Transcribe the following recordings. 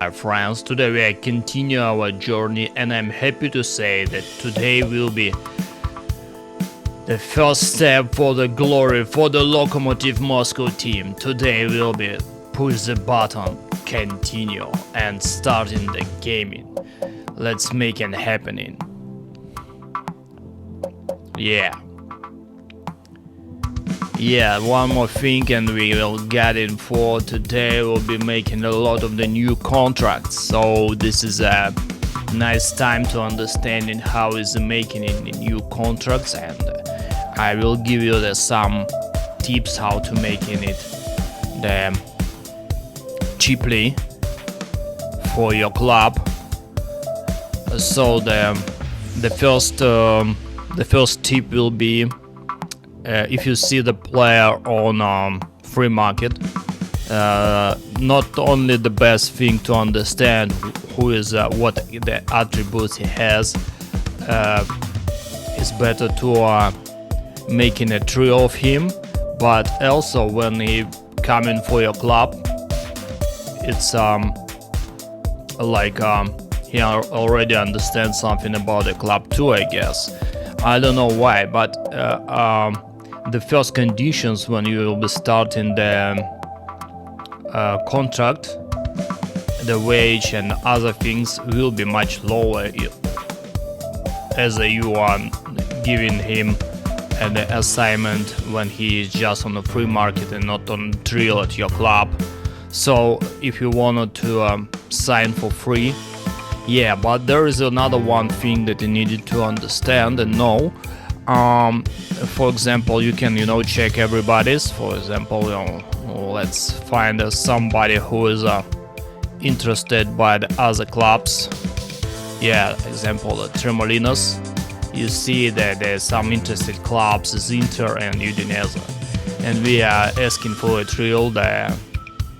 my friends. Today we continue our journey, and I'm happy to say that today will be the first step for the glory for the Locomotive Moscow team. Today will be push the button, continue, and starting the gaming. Let's make it happening. Yeah, one more thing and we will get in for today. We'll be making a lot of the new contracts, so this is a nice time to understanding how is making in the new contracts, and I will give you some tips how to making it cheaply for your club. So the first tip will be, if you see the player on free market, not only the best thing to understand who is what the attributes he has, it's better to making a trio of him, but also when he coming for your club, it's he already understands something about the club too, I guess. I don't know why, but the first conditions when you will be starting the contract, the wage and other things will be much lower as you are giving him an assignment when he is just on the free market and not on trial at your club. So if you wanted to sign for free, yeah, but there is another one thing that you needed to understand and know. For example, you can check everybody's. For example, let's find somebody who is interested by the other clubs. Yeah, example the Tremolinos. You see that there's some interested clubs is Inter and Udinese, and we are asking for a trio, the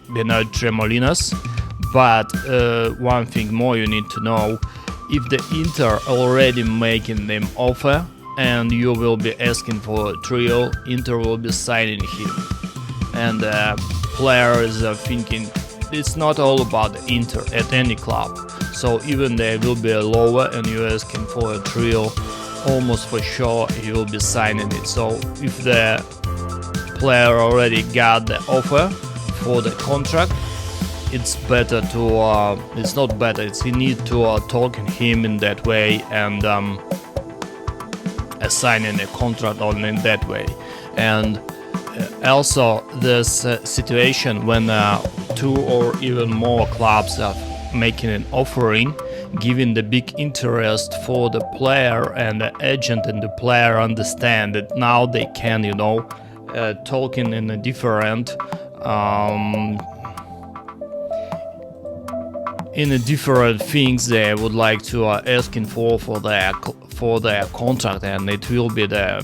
Bernard Tremolinos. But one thing more you need to know: if the Inter already making them offer and you will be asking for a trio, Inter will be signing him, and player is thinking it's not all about the Inter at any club. So even there will be a lower and you're asking for a trio, almost for sure he will be signing it. So if the player already got the offer for the contract, it's better to it's not better, it's you need to talk him in that way and assigning a contract on in that way. And also this situation when two or even more clubs are making an offering, giving the big interest for the player, and the agent and the player understand that now they can talking in a different things they would like to asking for their contract, and it will be the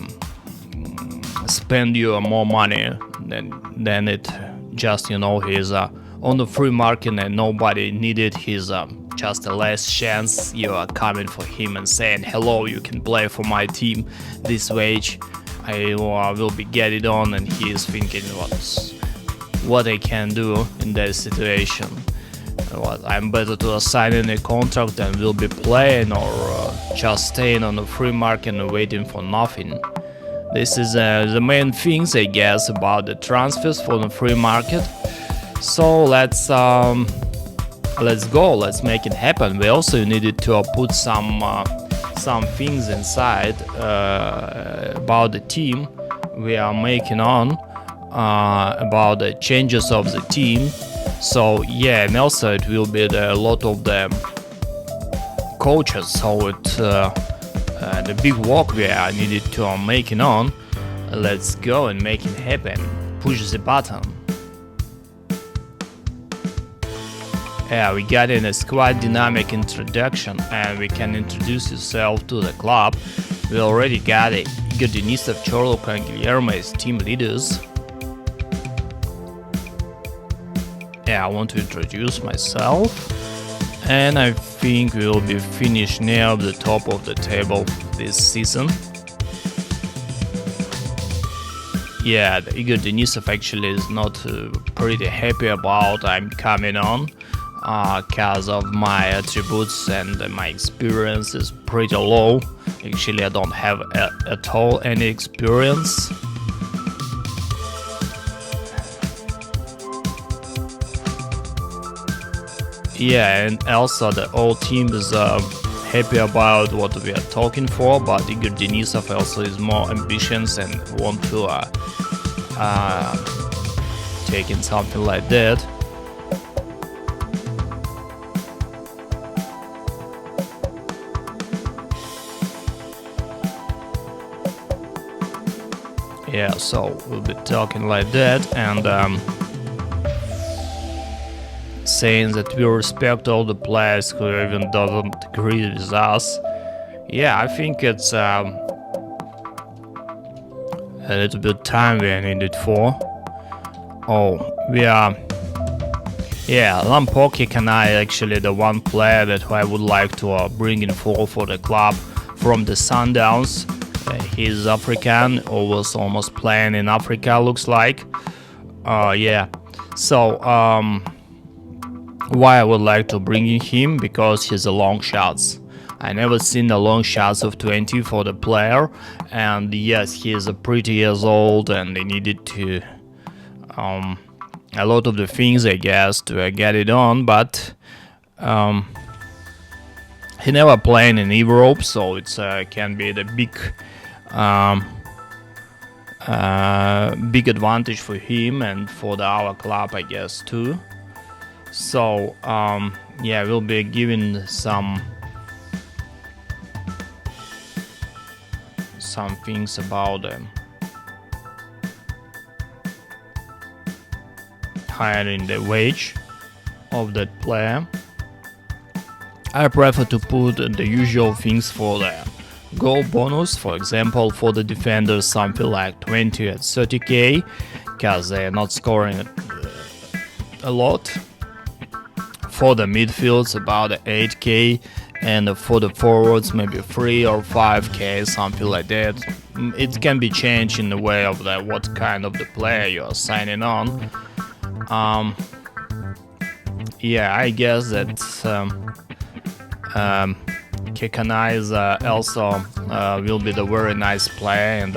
spend you more money than it just he's on the free market and nobody needed his just a last chance. You are coming for him and saying, hello, you can play for my team, this wage I will be getting on, and he is thinking what I can do in that situation. I'm better to assign in a contract and will be playing, or just staying on the free market and waiting for nothing. This is the main things, I guess, about the transfers for the free market. So let's go, let's make it happen. We also needed to put some things inside about the team we are making on, about the changes of the team. So yeah, and also it will be a lot of the coaches, so the big work we are needed to making on. Let's go and make it happen. Push the button. Yeah, we got in a quite dynamic introduction, and we can introduce yourself to the club. We already got Igor Denisov, Chorluk and Guillermo as team leaders. Yeah, I want to introduce myself, and I think we will be finished near the top of the table this season. Yeah, Igor Denisov actually is not pretty happy about I'm coming on. because of my attributes and my experience is pretty low. Actually, I don't have at all any experience. Yeah, and also the whole team is happy about what we are talking for, but Igor Denisov also is more ambitious and want to take in something like that. Yeah, so we'll be talking like that and saying that we respect all the players who even doesn't agree with us. Yeah, I think it's a little bit time we needed for. Oh, we are. Yeah, Lampoki Kanai actually the one player that I would like to bring in for the club from the Sundowns. He's African, or was almost playing in Africa, looks like. Yeah, so why I would like to bring in him, because he's a long shots. I never seen the long shots of 20 for the player, and yes, he is a pretty years old, and they needed to a lot of the things, I guess, to get it on, but he never played in Europe, so it's can be the big big advantage for him and for our club, I guess, too. So yeah, we'll be giving some things about them. Hiring the wage of that player. I prefer to put the usual things for the goal bonus, for example, for the defenders something like 20 and 30k, because they're not scoring a lot. For the midfields about 8k, and for the forwards maybe 3 or 5k, something like that. It can be changed in the way of what kind of the player you are signing on. Yeah, I guess that Kekana is also will be the very nice player, and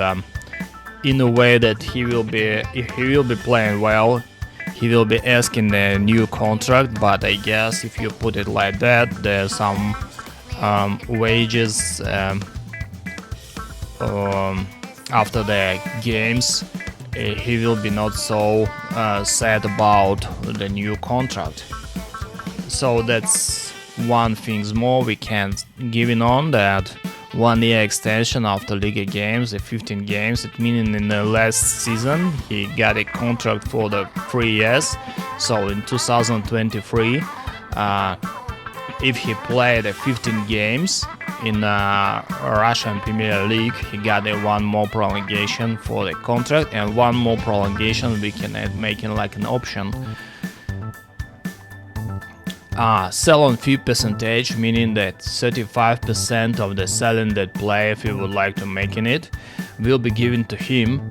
in a way that he will be playing well. He will be asking a new contract, but I guess if you put it like that, there's some wages after the games. He will be not so sad about the new contract. So that's one thing more we can give in on that 1 year extension after Liga games, the 15 games. It meaning in the last season he got a contract for the 3 years. So in 2023, if he played 15 games in Russian Premier League, he got a one more prolongation for the contract, and one more prolongation we can add, making like an option. Sell on fee percentage, meaning that 35% of the selling that player, if you would like to make in it, will be given to him.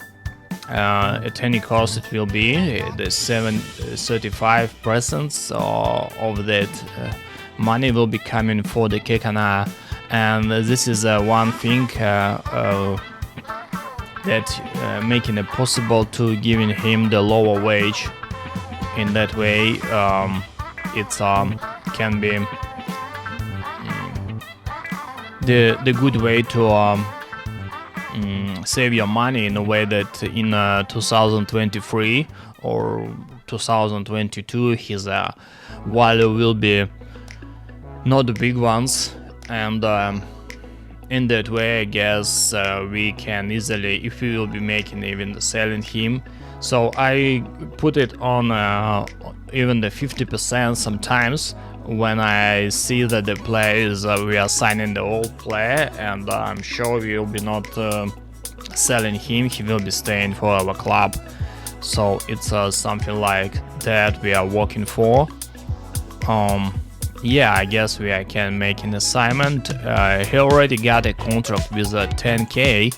At any cost it will be the 35% of that money will be coming for the Kekana, and this is one thing that making it possible to giving him the lower wage. In that way it can be the good way to save your money, in a way that in 2023 or 2022 his value will be not the big ones, and in that way I guess we can easily, if we will be making even selling him. So I put it on even the 50% sometimes when I see that the players we are signing the old player, and I'm sure we will be not selling him, he will be staying for our club. So it's something like that we are working for. Yeah, I guess I can make an assignment. He already got a contract with 10k.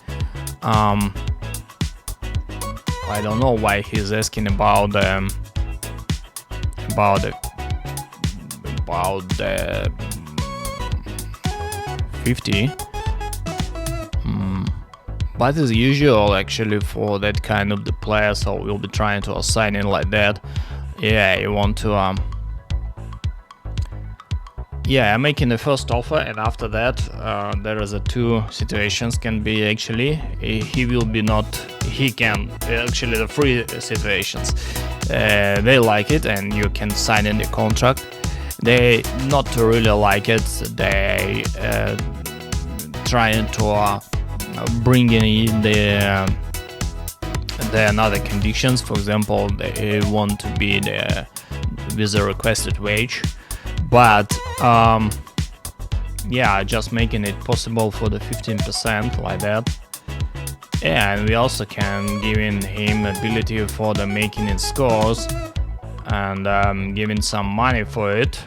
I don't know why he's asking about about 50. But it's usual actually for that kind of the player, so we'll be trying to assign in like that. Yeah, you want to yeah, I'm making the first offer, and after that there is a two situations can be actually. He will be not, he can actually the three situations. They like it and you can sign in the contract. They not really like it, they trying to bring in the another conditions. For example, they want to be with the requested wage, but yeah, just making it possible for the 15% like that. Yeah, and we also can giving him ability for the making it scores and giving some money for it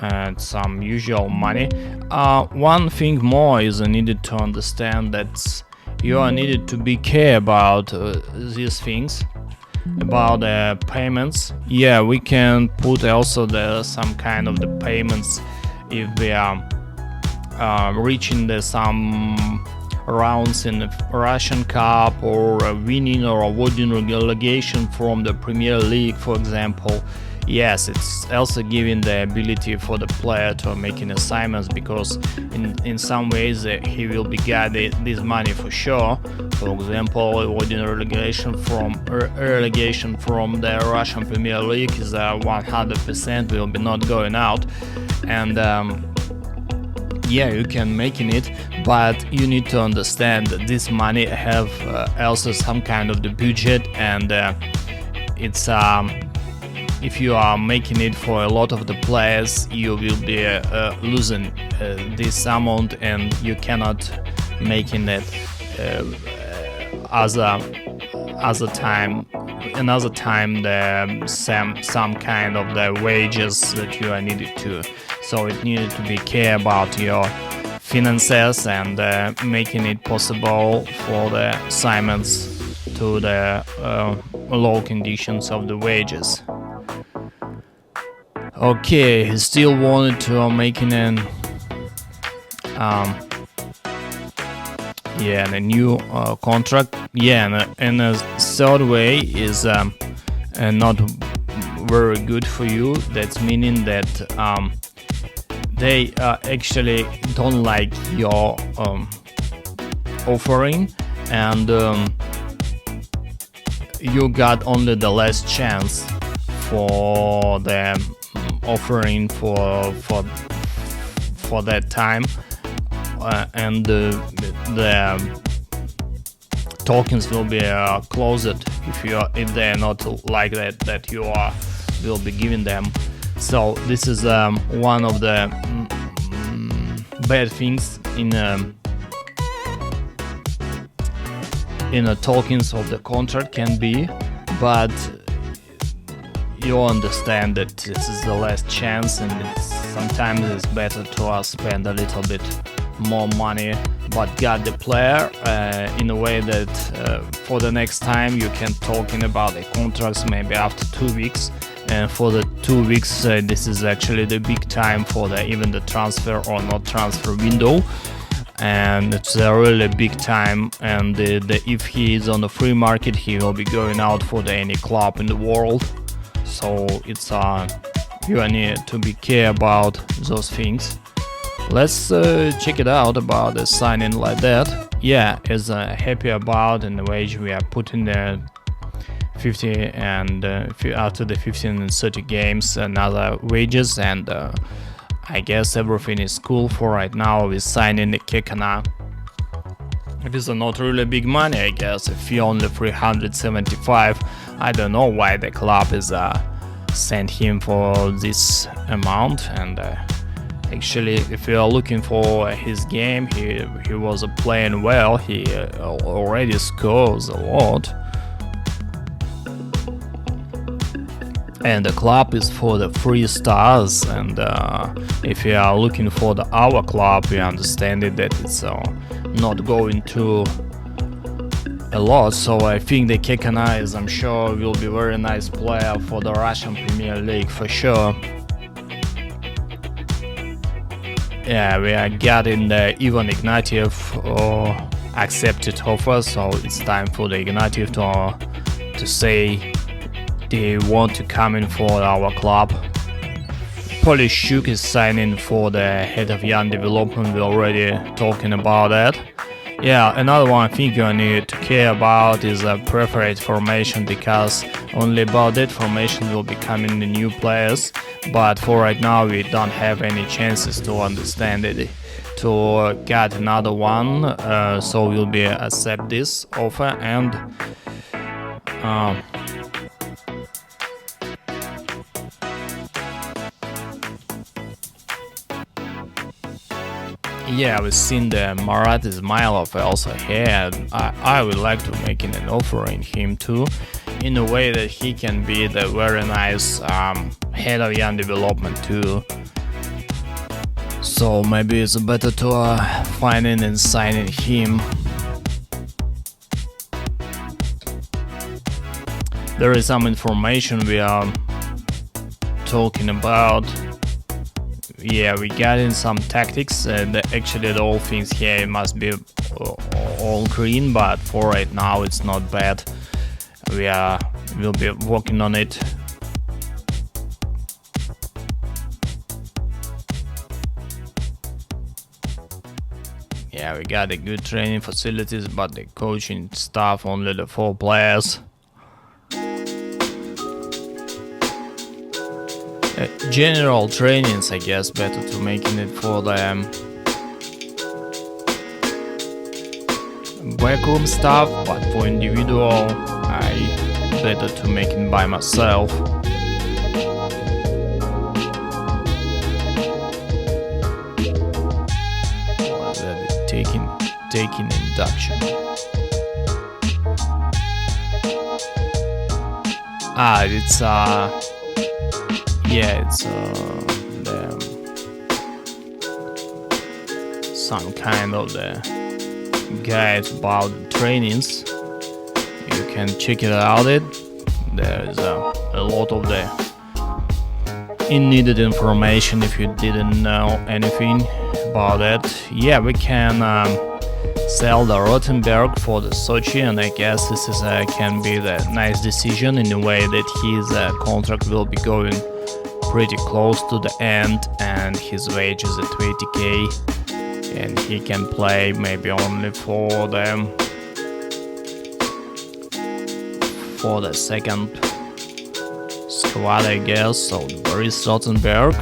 and some usual money. One thing more is needed to understand that you are needed to be care about these things, about the payments. Yeah, we can put also some kind of the payments if we are reaching some rounds in the Russian Cup, or winning or avoiding relegation from the Premier League, for example. Yes, it's also giving the ability for the player to making assignments, because in some ways he will be getting this money for sure. For example, avoiding relegation from the Russian Premier League is 100% will be not going out, and yeah, you can making it, but you need to understand that this money have also some kind of the budget, and it's if you are making it for a lot of the players, you will be losing this amount, and you cannot making it another time the some kind of the wages that you are needed to. So it needed to be care about your finances and making it possible for the assignments to the low conditions of the wages. Okay, he still wanted to making an yeah, a new contract. Yeah, and a third way is not very good for you. That's meaning that they actually don't like your offering, and you got only the last chance for the offering for that time, and the tokens will be closed if they are not like that you will be giving them. So this is one of the bad things in the tokens of the contract can be, but you understand that this is the last chance, and sometimes it's better to spend a little bit more money but got the player in a way that for the next time you can talking about the contracts maybe after 2 weeks. And for the 2 weeks, this is actually the big time for even the transfer or not transfer window, and it's a really big time. And if he is on the free market, he will be going out for any club in the world. So it's you need to be care about those things. Let's check it out about the signing like that. Yeah, is happy about in the wage we are putting the 50, and after the 15 and 30 games another wages, and I guess everything is cool for right now. We signing the Kekana. It is not really big money, I guess. If you only 375, I don't know why the club is sent him for this amount. And actually, if you are looking for his game, he was playing well. He already scores a lot. And the club is for the 3 stars, and if you are looking for our club, we understand it that it's not going to a lot. So I think the Kekana is, I'm sure, will be very nice player for the Russian Premier League for sure. Yeah, we are getting the Ivan Ignatiev accepted offer, so it's time for the Ignatiev to say they want to come in for our club. Polishchuk is signing for the head of young development. We're already talking about that. Yeah, another one thing you need to care about is a preferred formation, because only about that formation will be coming the new players. But for right now, we don't have any chances to understand it, to get another one. So we'll be accept this offer and. Yeah, we've seen the Marat Ismailov also here, and I would like to make an offer in him too, in a way that he can be the very nice head of young development too. So maybe it's better to finding and signing him. There is some information we are talking about. Yeah, we got in some tactics, and actually the all things here must be all green, but for right now it's not bad. We'll be working on it. Yeah, we got the good training facilities, but the coaching staff only the 4 players. General trainings, I guess, better to making it for the backroom stuff, but for individual, I better to make it by myself. What's that? Taking induction. It's yeah, it's some kind of the guide about the trainings. You can check it out. There is a lot of the needed information if you didn't know anything about it. Yeah, we can sell the Rothenberg for the Sochi, and I guess this is can be the nice decision in a way that his contract will be going pretty close to the end, and his wage is at 20k, and he can play maybe only for the second squad, I guess. So Boris Rothenberg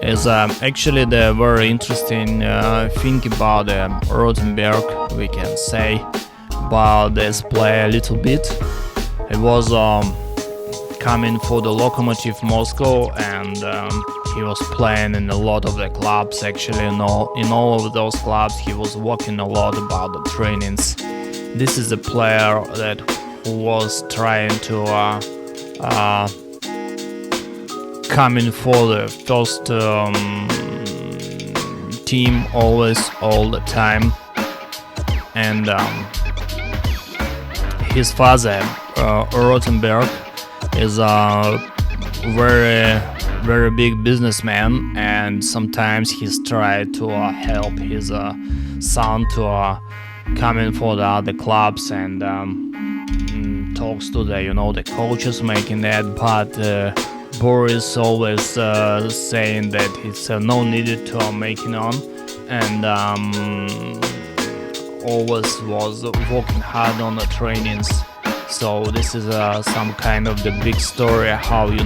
is actually the very interesting thing about Rothenberg, we can say about this player a little bit. It was coming for the Locomotive Moscow, and he was playing in a lot of the clubs. Actually, in all of those clubs, he was working a lot about the trainings. This is a player that who was trying to come in for the first team all the time, and his father Rothenberg is a very big businessman, and sometimes he's tried to help his son to come in for the other clubs, and talks to the coaches making that, but Boris always saying that it's no needed to making on, and always was working hard on the trainings. So this is some kind of the big story how the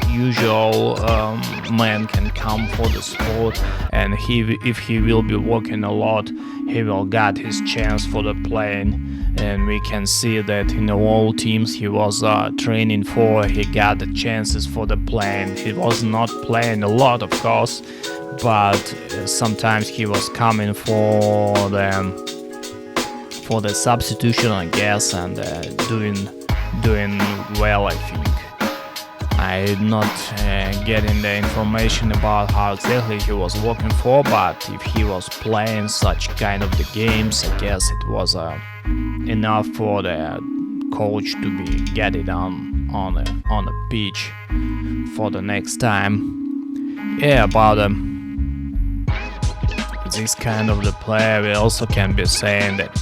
usual man can come for the sport, and if he will be working a lot, he will get his chance for the playing. And we can see that in all teams he was training for, he got the chances for the playing. He was not playing a lot, of course, but sometimes he was coming for the substitution, I guess, and doing well, I think. I'm not getting the information about how exactly he was working for, but if he was playing such kind of the games, I guess it was enough for the coach to be get it on the pitch for the next time. Yeah, about this kind of the player, we also can be saying that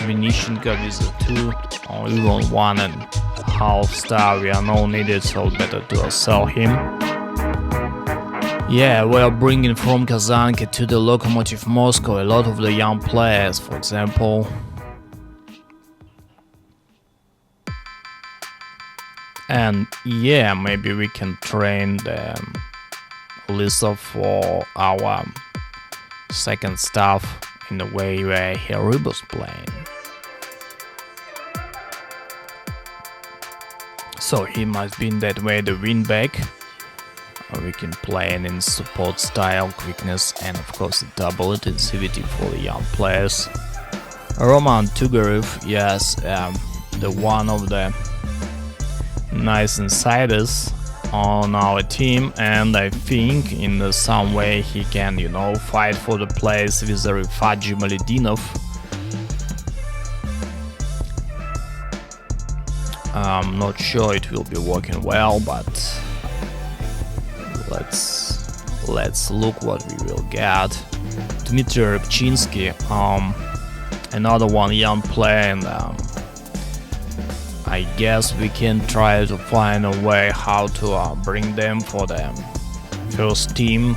Vinicienko is a 2 or even 1.5 star. We are no needed, so better to sell him. Yeah, we are bringing from Kazanki to the Locomotive Moscow a lot of the young players, for example. And yeah, maybe we can train the Lisa for our second staff in the way where Heribo's playing. So he must be in that way the win back. We can play in support style, quickness, and of course double intensivity for the young players. Roman Tugarev, yes, the one of the nice insiders on our team, and I think in some way he can, fight for the place with the Rifaji Maledinov. I'm not sure it will be working well, but let's look what we will get. Dmitry Rybchinsky, another one young player, and I guess we can try to find a way how to bring them for the first team.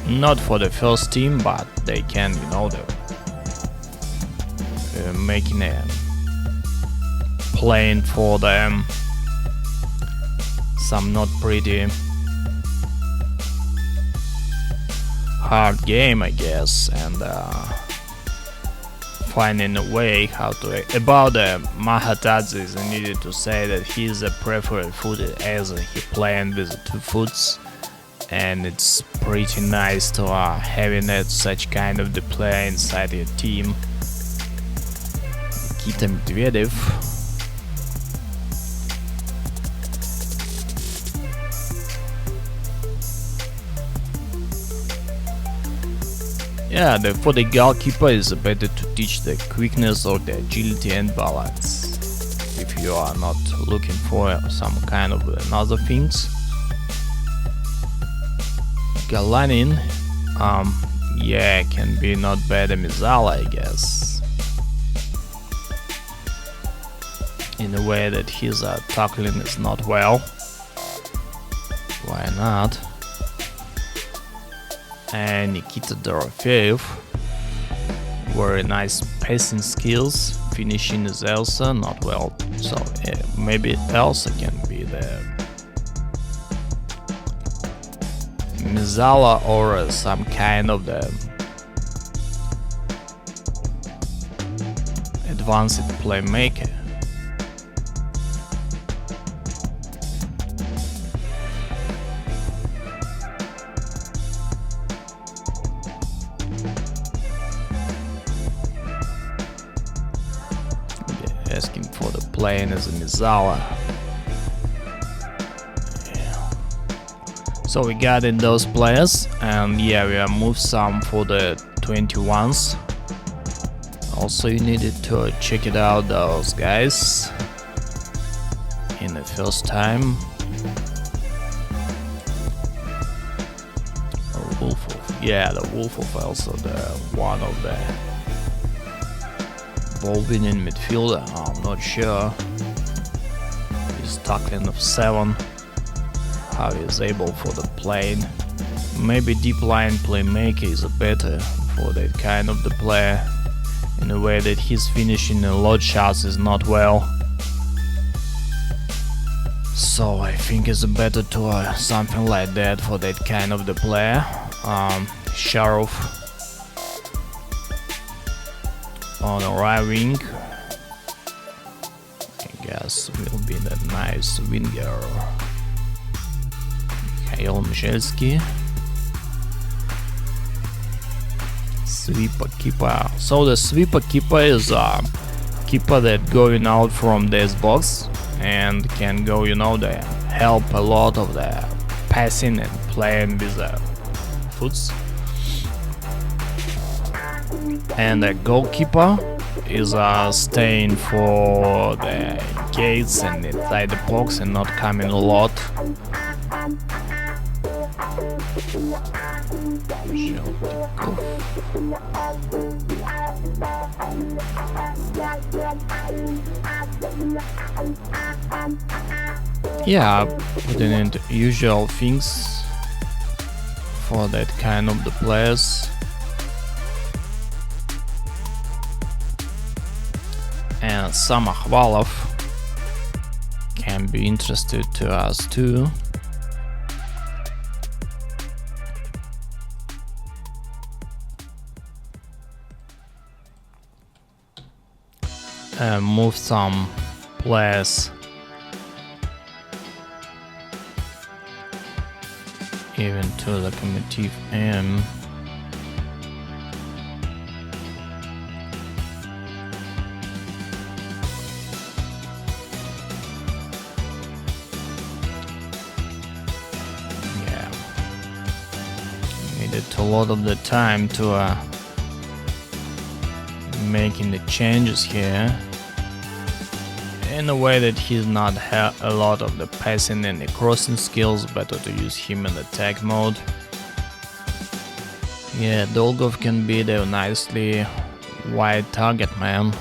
Not for the first team, but they can, making a playing for them some not pretty hard game, I guess, and finding a way how to. About Mahatadzis, I needed to say that he's a preferred footed as he playing with 2 foots, and it's pretty nice to having such kind of the player inside your team. Nikita Medvedev. Yeah, for the goalkeeper it's better to teach the quickness or the agility and balance if you are not looking for some kind of another things. Galanin, yeah, can be not bad a Mizala, I guess, in a way that his tackling is not well. Why not? And Nikita Dorofeev, very nice passing skills. Finishing is Elsa, not well, so maybe Elsa can be the Mizala or some kind of the advanced playmaker. Asking for the playing as a Mizala. Yeah. So we got in those players, and yeah, we have moved some for the 21s. Also, you needed to check it out, those guys, in the first time. Wolfov, yeah, the Wolfov also the one of the ball-winning midfielder. I'm not sure. He's tackling of 7. How he is able for the playing. Maybe deep line playmaker is better for that kind of the player, in a way that his finishing and load shots is not well. So I think it's better to something like that for that kind of the player. Sharov on the right wing, I guess will be the nice winger. Mikhail Michelski. Sweeper keeper. So the sweeper keeper is a keeper that going out from this box and can go, they help a lot of the passing and playing with the foots. And the goalkeeper is staying for the gates and inside the box and not coming a lot. Usual takeoff. Yeah, putting in the usual things for that kind of the players. And some Akhvalov can be interested to us too. Move some players even to Locomotive M. Yeah, needed a lot of the time to making the changes here in a way that he's not have a lot of the passing and the crossing skills. Better to use him in attack mode. Yeah, Dolgov can be the nicely wide target man.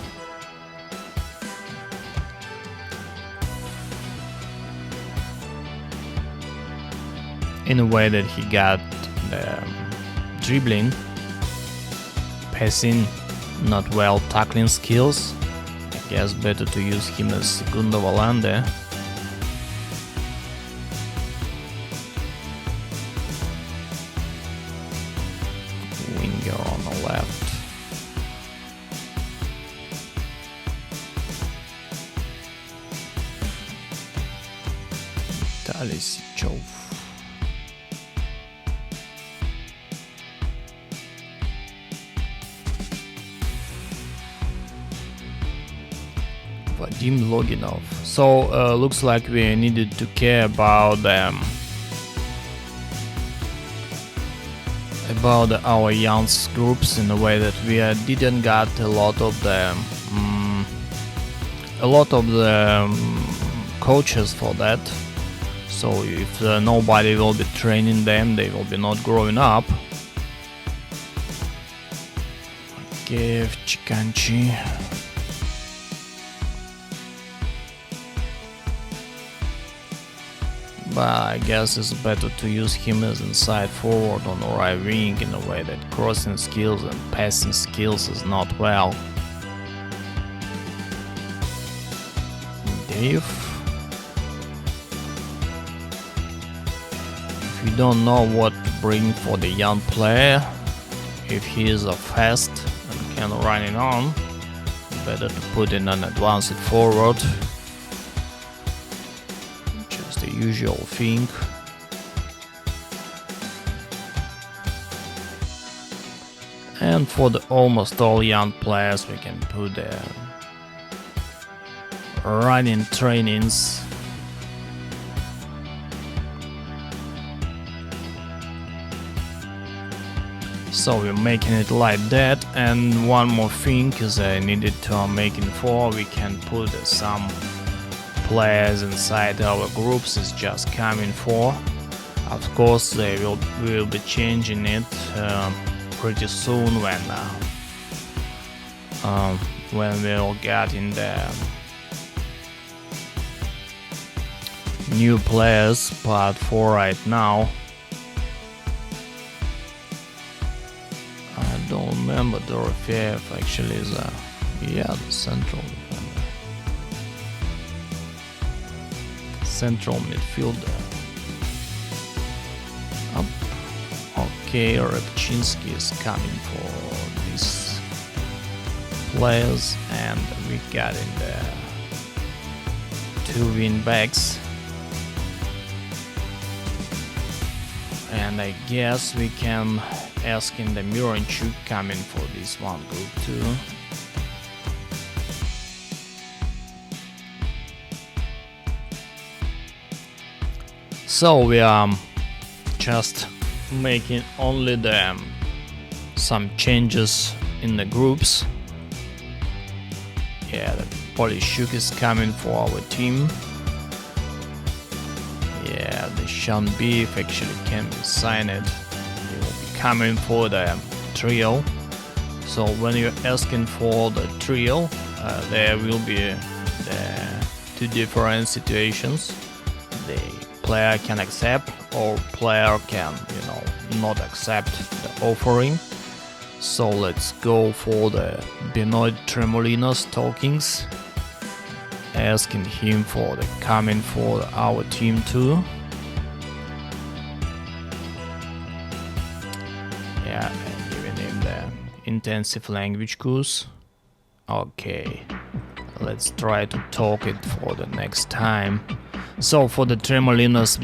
In a way that he got the dribbling, passing, not well tackling skills. I guess better to use him as segundo volante. Winger on the left. Vitaly Sichov. Vadim Loginov. So looks like we needed to care about our young groups in a way that we didn't got a lot of the coaches for that. So if nobody will be training them, they will be not growing up. Kiev Chikanchi. But I guess it's better to use him as inside forward on the right wing in a way that crossing skills and passing skills is not well. Dave. If you don't know what to bring for the young player, if he is a fast and can run it on, better to put in an advanced forward. The usual thing. And for the almost all young players, we can put the running trainings. So we're making it like that. And one more thing is I needed to make it for, we can put some players inside our groups is just coming for. Of course we will be changing it pretty soon when we'll get in the new players, but for right now I don't remember. Dorofeev actually is the central midfielder. Up. Okay, Repchinsky is coming for these players, and we got in the 2 win backs. And I guess we can ask in the Miranchuk coming for this one group too. So we are just making only some changes in the groups. Yeah, the Polishuk is coming for our team. Yeah, the the Sean Beef actually can be signed. He will be coming for the trio. So when you're asking for the trio, there will be the two different situations. The player can accept or player can, not accept the offering. So let's go for the Benoit Tremolinos talkings, asking him for the coming for our team too. Yeah, and giving him the intensive language course. Okay, let's try to talk it for the next time. So for the Tremolinos,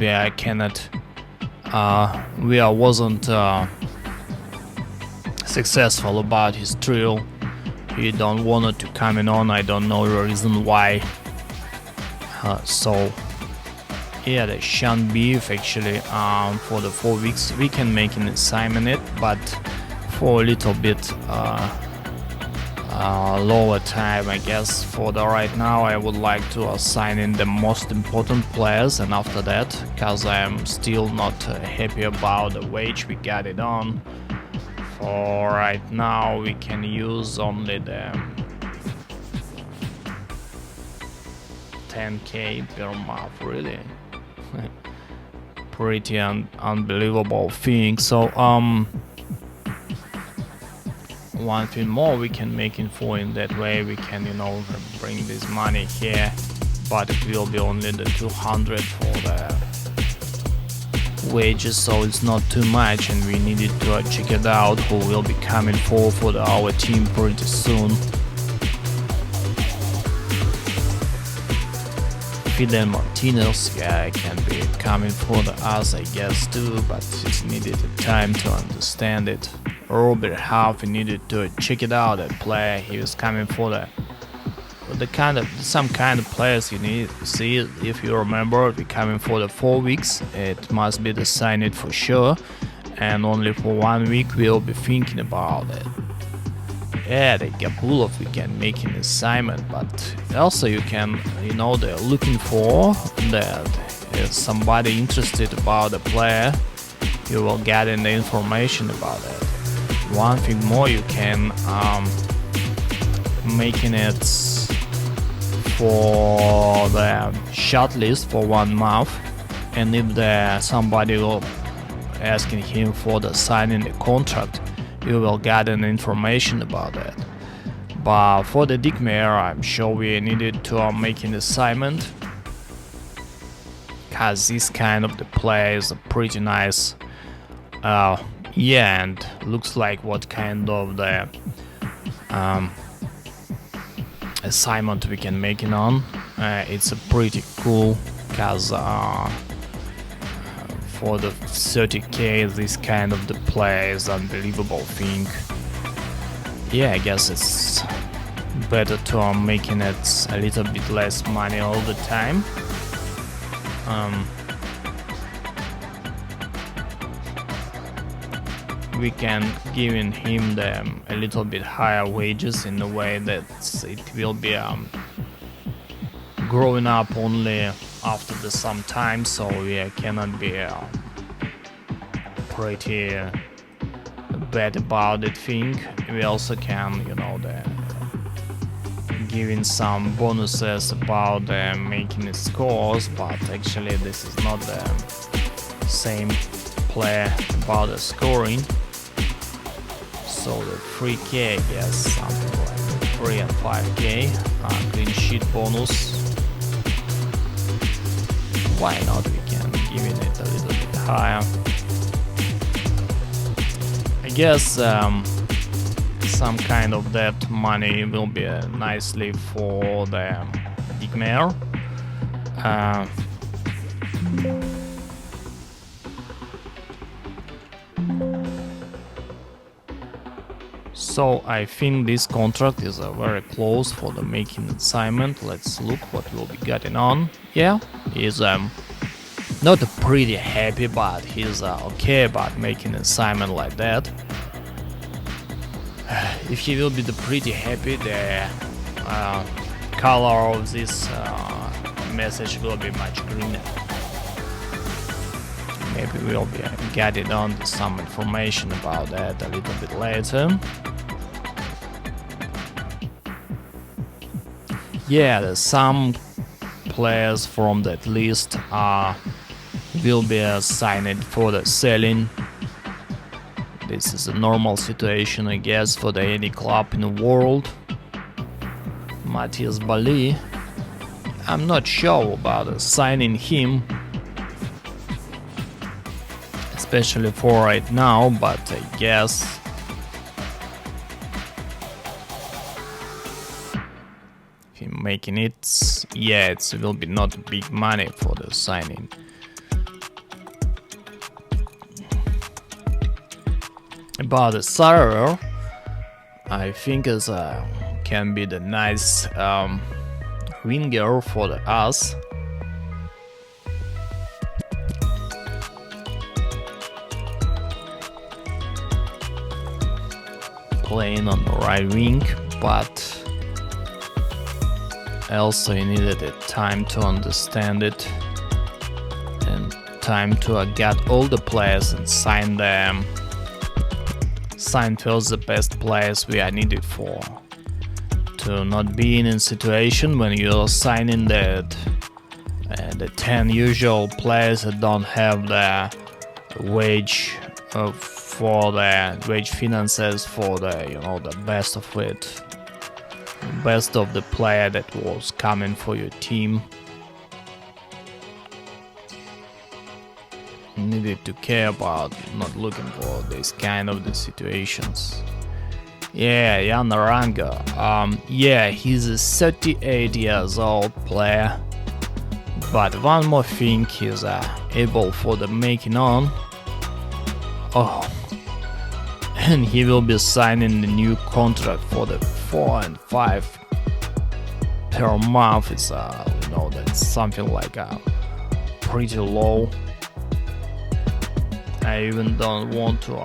we wasn't successful about his trio. He don't want to come in on. I don't know the reason why. So yeah, the Sean Beef actually for the 4 weeks we can make an assignment it, but for a little bit lower time, I guess. For the right now, I would like to assign in the most important players, and after that, because I am still not happy about the wage we got it on. For right now, we can use only the 10k per month, really. Pretty unbelievable thing. So one thing more we can make info in that way. We can bring this money here, but it will be only the 200 for the wages, so it's not too much, and we needed to check it out who will be coming for our team pretty soon. Fidel Martinez, yeah, can be coming for us, I guess too, but it needed time to understand it. Robert Half needed to check it out. That player, he was coming for some kind of players you need to see. If you remember, we coming for the 4 weeks. It must be the sign it for sure, and only for 1 week we'll be thinking about it. Yeah, the Gabulov we can make an assignment, but also you can, they're looking for that if somebody interested about the player, you will get in the information about it. One thing more, you can making it for the shot list for 1 month, and if somebody will asking him for the signing the contract, you will get an information about that. But for the Dickmare, I'm sure we needed to make an assignment, cause this kind of the play is pretty nice. Yeah, and looks like what kind of the assignment we can make it on. It's a pretty cool, cause for the 30k this kind of the play is unbelievable thing. Yeah, I guess it's better to making it a little bit less money all the time. We can giving him a little bit higher wages in a way that it will be growing up only after some time, so we cannot be pretty bad about it thing. We also can, giving some bonuses about making the scores, but actually this is not the same play about the scoring. So the 3k, I guess, something like 3 and 5k clean sheet bonus. Why not? We can give it a little bit higher. I guess some kind of that money will be nicely for the Dickmare. So I think this contract is very close for the making assignment. Let's look what will be getting on. Yeah, he's not pretty happy, but he's okay about making an assignment like that. If he will be pretty happy, the color of this message will be much greener. Maybe we'll be getting on to some information about that a little bit later. Yeah, there's some players from that list will be assigned for the selling. This is a normal situation, I guess, for any club in the world. Matthias Bali, I'm not sure about signing him, especially for right now, but I guess if him making it, yeah, it will be not big money for the signing. About the server, I think is can be the nice winger for us. Playing on the right wing, but also he needed the time to understand it and time to get all the players and sign them. Sign first the best players we are needed for, to not be in a situation when you're signing that the 10 usual players that don't have the wage for the wage finances for the, you know, the best of it, best of the player that was coming for your team. Needed to care about, not looking for this kind of the situations. Yeah, Jan Aranga. Yeah, he's a 38 years old player, but one more thing, he's able for the making on. Oh, and he will be signing the new contract for the 4 and 5 per month. It's you know, that's something like pretty low. I even don't want to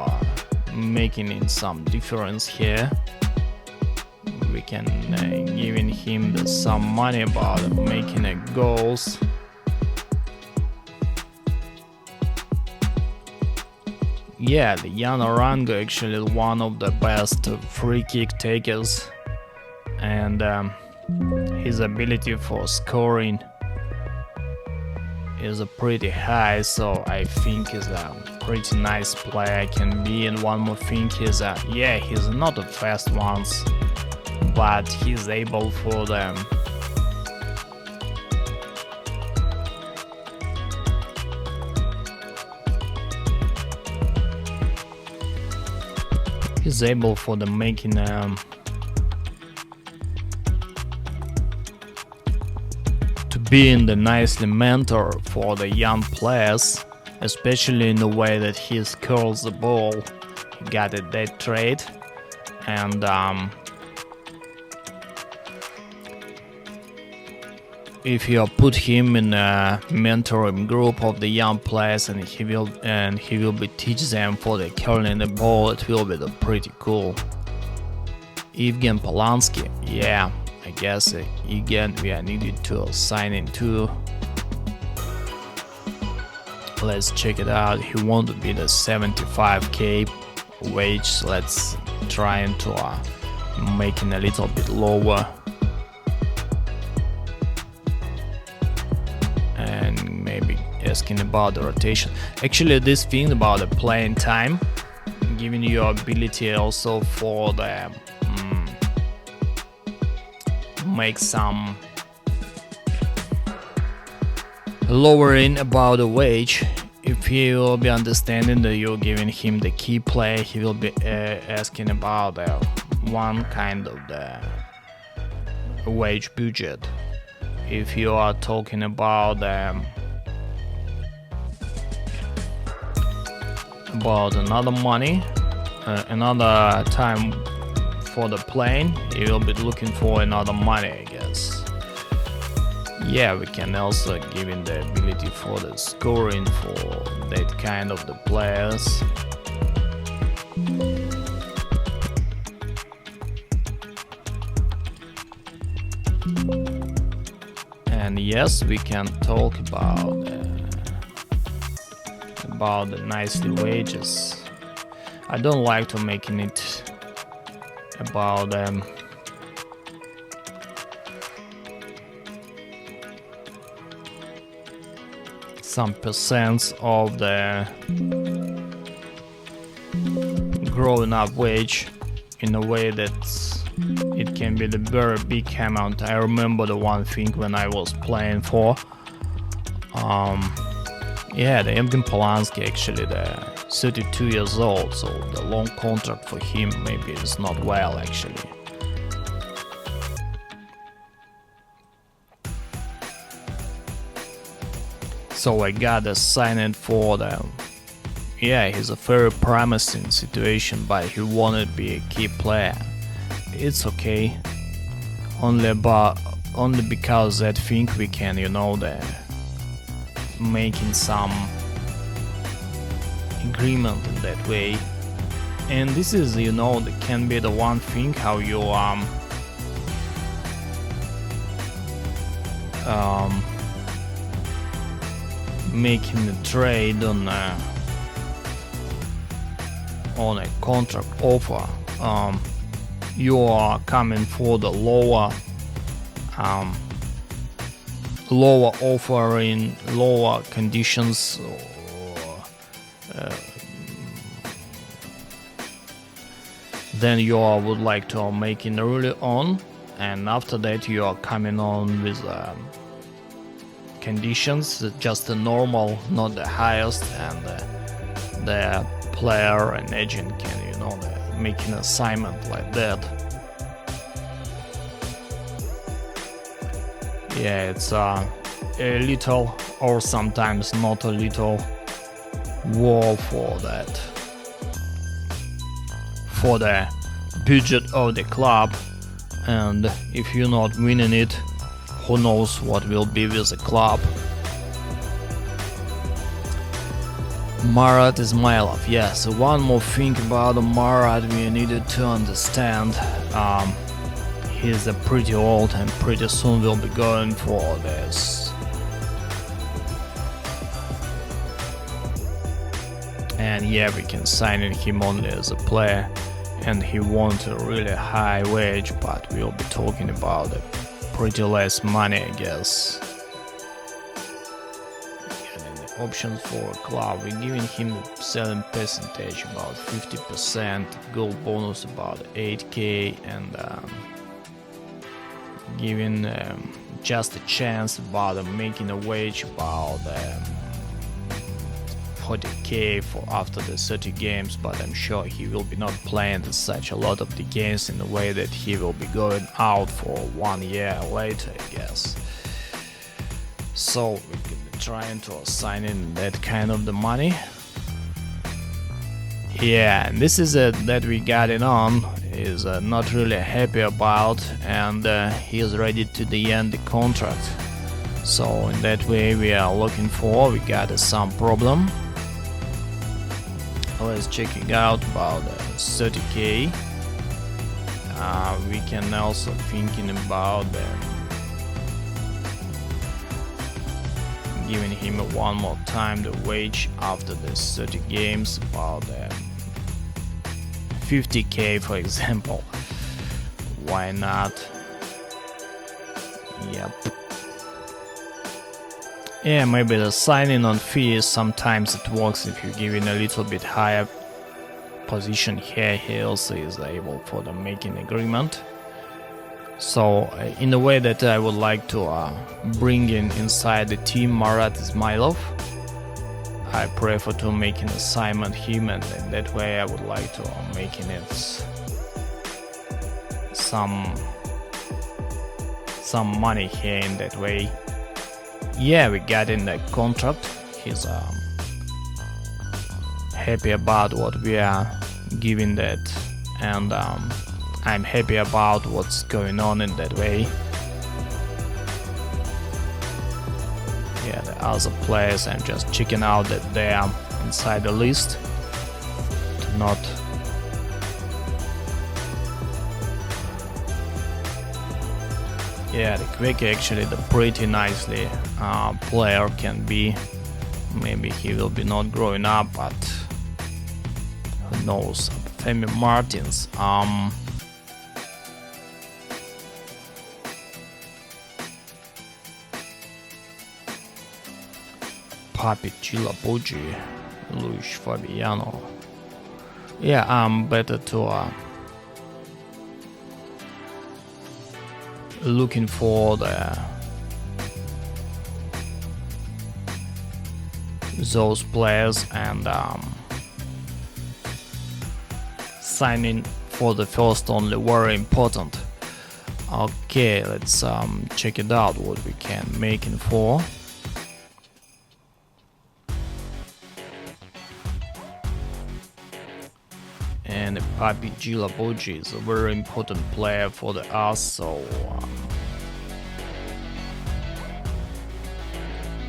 making in some difference here. We can giving him some money about making goals. Yeah, the Jan Aranga actually is one of the best free kick takers, and his ability for scoring is pretty high, so I think he's a pretty nice player can be. And one more thing is yeah, he's not the fast ones, but he's able for them. He's able for the making being the nicely mentor for the young players, especially in the way that he curls the ball. He got that trait, and if you put him in a mentoring group of the young players, and he will be teach them for the curling the ball, it will be pretty cool. Evgen Polanski, yeah. I guess again we are needed to sign in too. Let's check it out. He wants to be the 75k wage. So let's try to make it a little bit lower. And maybe asking about the rotation. Actually, this thing about the playing time, giving you ability also for the make some lowering about the wage. If he will be understanding that you're giving him the key play, he will be asking about one kind of the wage budget. If you are talking about another money, another time for the plane, you will be looking for another money, I guess. Yeah, we can also give him the ability for the scoring for that kind of the players. And yes, we can talk about about the nicely wages. I don't like to making it about some percents of the growing up wage in a way that it can be the very big amount. I remember the one thing when I was playing for the Evgen Polanski, actually the 32 years old, so the long contract for him maybe is not well actually. So I got assigned for them. Yeah, he's a very promising situation, but he wanted to be a key player. It's okay, only because I think we can, making some agreement in that way. And this is, that can be the one thing how you making a trade on a contract offer. You are coming for the lower offer in lower conditions, then you would like to make it early on, and after that you are coming on with conditions just the normal, not the highest, and the player and agent can make an assignment like that. Yeah, it's a little, or sometimes not a little, war for that, for the budget of the club, and if you're not winning it, who knows what will be with the club. Marat Ismailov. Yeah, so one more thing about Marat we needed to understand. He's pretty old and pretty soon will be going for this. And yeah, we can sign in him only as a player, and he wants a really high wage, but we'll be talking about it. Pretty less money, I guess. And the options for a club, we're giving him the selling percentage about 50%, goal bonus about 8k, and giving just a chance about making a wage about 40k for after the 30 games, but I'm sure he will be not playing such a lot of the games in a way that he will be going out for 1 year later, I guess. So we could be trying to assign in that kind of the money. Yeah, and this is that we got it on, is not really happy about, and he is ready to the end the contract. So in that way we are looking for, we got some problem. Let's check it out about 30k. We can also thinking about giving him one more time the wage after the 30 games about 50k, for example. Why not? Yep. Yeah, maybe the signing on fees, sometimes it works if you give in a little bit higher position here. He also is able for the making agreement. So in a way that I would like to bring in inside the team Marat Ismailov, I prefer to make an assignment him, and in that way I would like to making it some money here in that way. Yeah, we got in the contract. He's happy about what we are giving that, and I'm happy about what's going on in that way. Yeah, the other players, I'm just checking out that they are inside the list to not yeah, the quick actually the pretty nicely player can be Maybe he will be not growing up, but who knows. Femi Martins. Papi Chilabuji, Luis Fabiano. Yeah, I'm better to looking for those players and signing for the first only very important. Okay, let's check it out what we can make it for. And Papi Chilabuji is a very important player for the us, so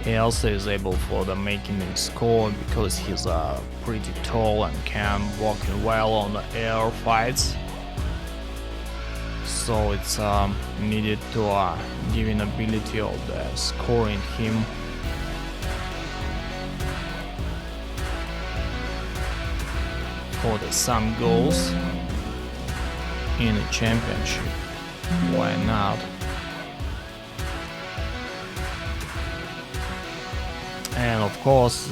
he also is able for the making a score because he's pretty tall and can walking well on the air fights. So it's needed to give an ability of the scoring him. For the some goals in the championship. Why not? And of course,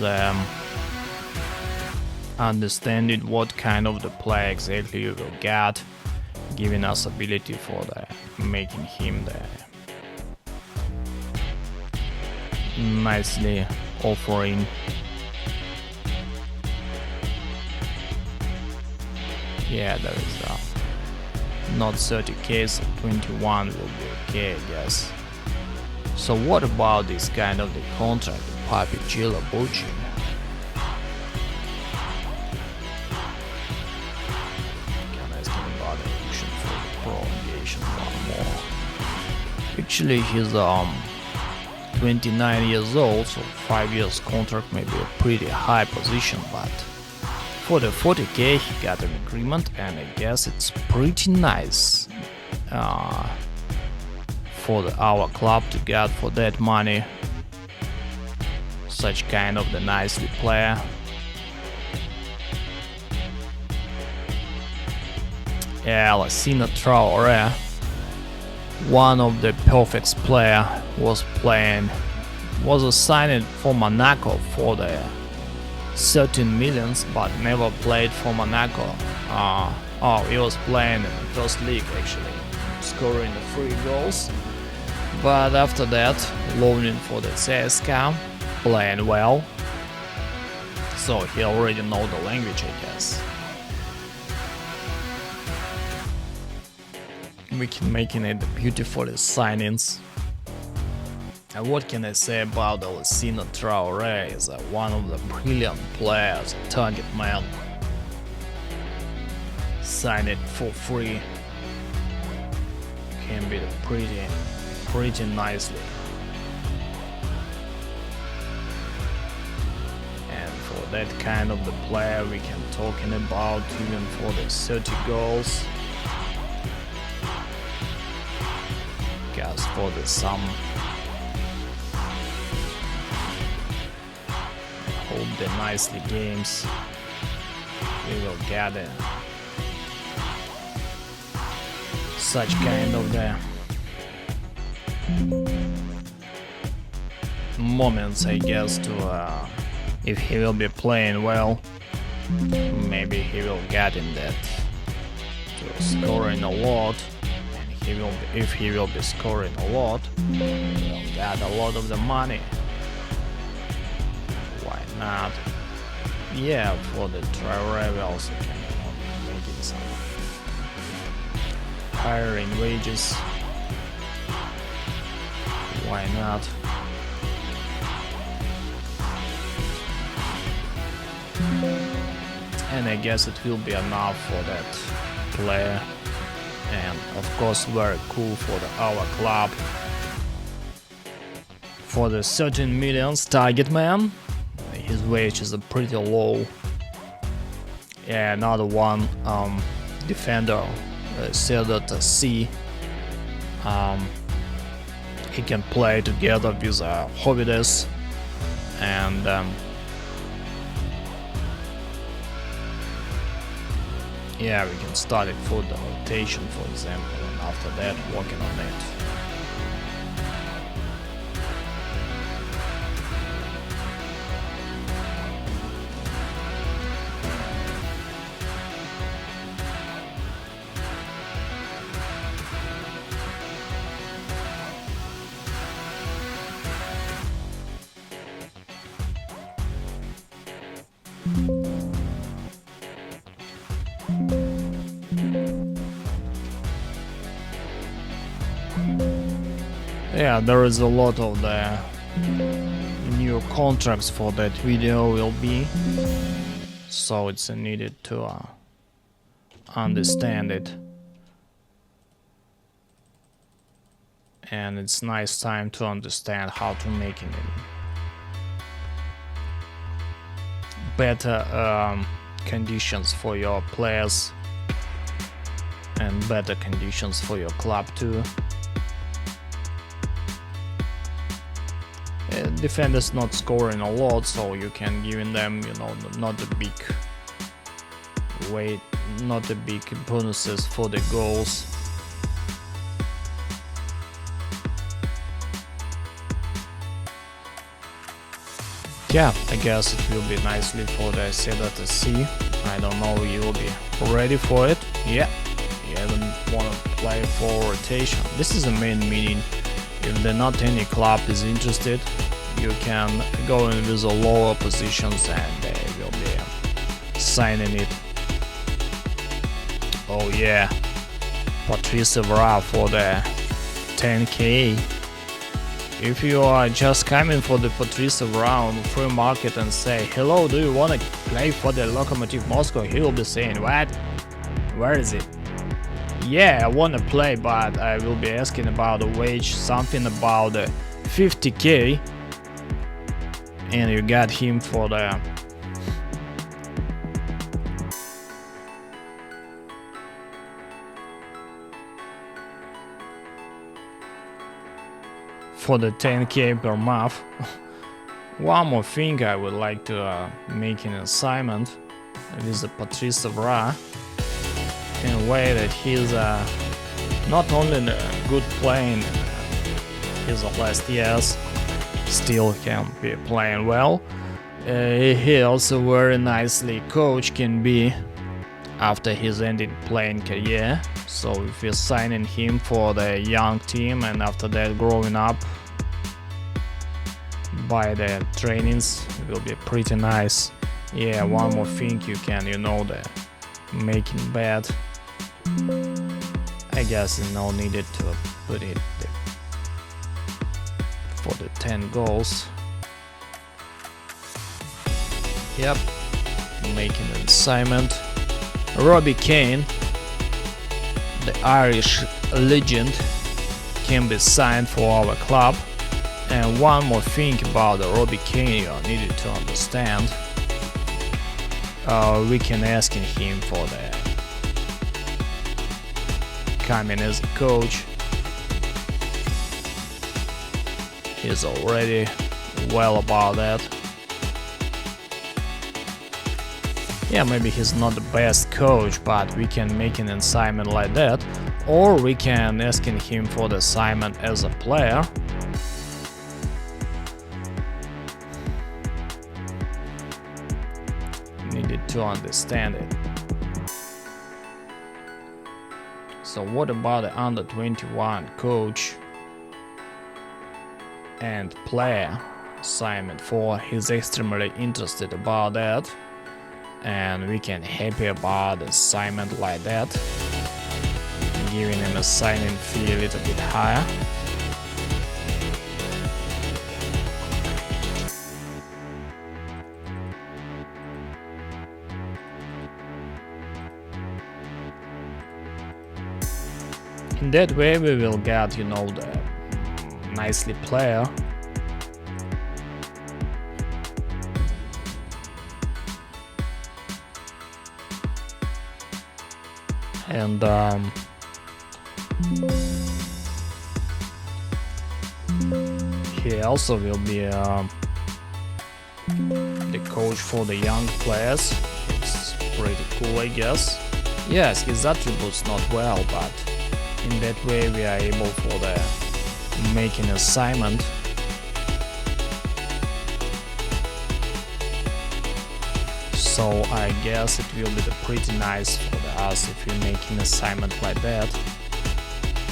understanding what kind of the player exactly you will get, giving us ability for the making him the nicely offering. Yeah, there is not 30k, so 21 will be okay, I guess. So what about this kind of the contract, Papi Chilabuji? Can I ask him about the option for the prolongation one more? Actually, he's 29 years old, so 5 years contract may be a pretty high position, but for the 40k he got an agreement, and I guess it's pretty nice for our club to get for that money such kind of the nicely player. Yeah, Alexander Traore, one of the perfect player, was assigned for Monaco for the 13 millions, but never played for Monaco. He was playing in the first league actually, scoring the 3 goals. But after that, loaning for the CSKA, playing well. So he already know the language, I guess. We can making it beautiful signings. And what can I say about Alexander Traore? Is one of the brilliant players, target man. Sign it for free. Can be pretty nicely. And for that kind of the player we can talking about even for the 30 goals. Guess for the sum. Hold the nicely games. We will get it. Such kind of the moments, I guess, to if he will be playing well, maybe he will get in that to scoring a lot, and if he will be scoring a lot, he will get a lot of the money. Why not? Yeah, for the Traore we also can make it some higher in wages. Why not? And I guess it will be enough for that player, and of course very cool for our club. For the 13 million target man, his wage is pretty low. Yeah, another one defender, Sedat C. He can play together with Hovides. and yeah, we can start it for the rotation, for example, and after that working on it. Yeah, there is a lot of the new contracts for that video will be, so it's needed to understand it, and it's nice time to understand how to make it better conditions for your players and better conditions for your club too. Defenders not scoring a lot, so you can give them, you know, not a big weight, not a big bonuses for the goals. Yeah, I guess it will be nicely for the C. I don't know, you will be ready for it. Yeah, you haven't want to play for rotation. This is the main meaning. If there not any club is interested, you can go in with the lower positions and they will be signing it. Oh yeah, Patrice Evra for the 10k. If you are just coming for the Patrice Evra on free market and say, hello, do you want to play for the Locomotive Moscow? He will be saying, what? Where is it? Yeah, I want to play, but I will be asking about the wage, something about the 50k, and you got him for the for the 10k per month. One more thing I would like to make an assignment with the Patrice Evra, in a way that he's not only good playing his last years, still can be playing well, he also very nicely coach can be after his ended playing career. So if you're signing him for the young team and after that growing up by the trainings, it will be pretty nice. Yeah, one more thing you can, you know, the making bet. I guess no needed to put it for the 10 goals. Yep, making an assignment. Robbie Keane, the Irish legend, can be signed for our club. And one more thing about the Robbie Keane you needed to understand. We can ask him for the coming as a coach. He's already well about that. Yeah, maybe he's not the best coach, but we can make an assignment like that, or we can asking him for the assignment as a player. Needed to understand it. So what about the under 21 coach and player assignment for? He's extremely interested about that, and we can happy about the assignment like that, giving him a signing fee a little bit higher. In that way we will get, you know, the nicely player. And he also will be The coach for the young players. It's pretty cool, I guess. Yes, his attributes not well, but in that way we are able for the making assignment. So I guess it will be pretty nice for us if we make an assignment like that.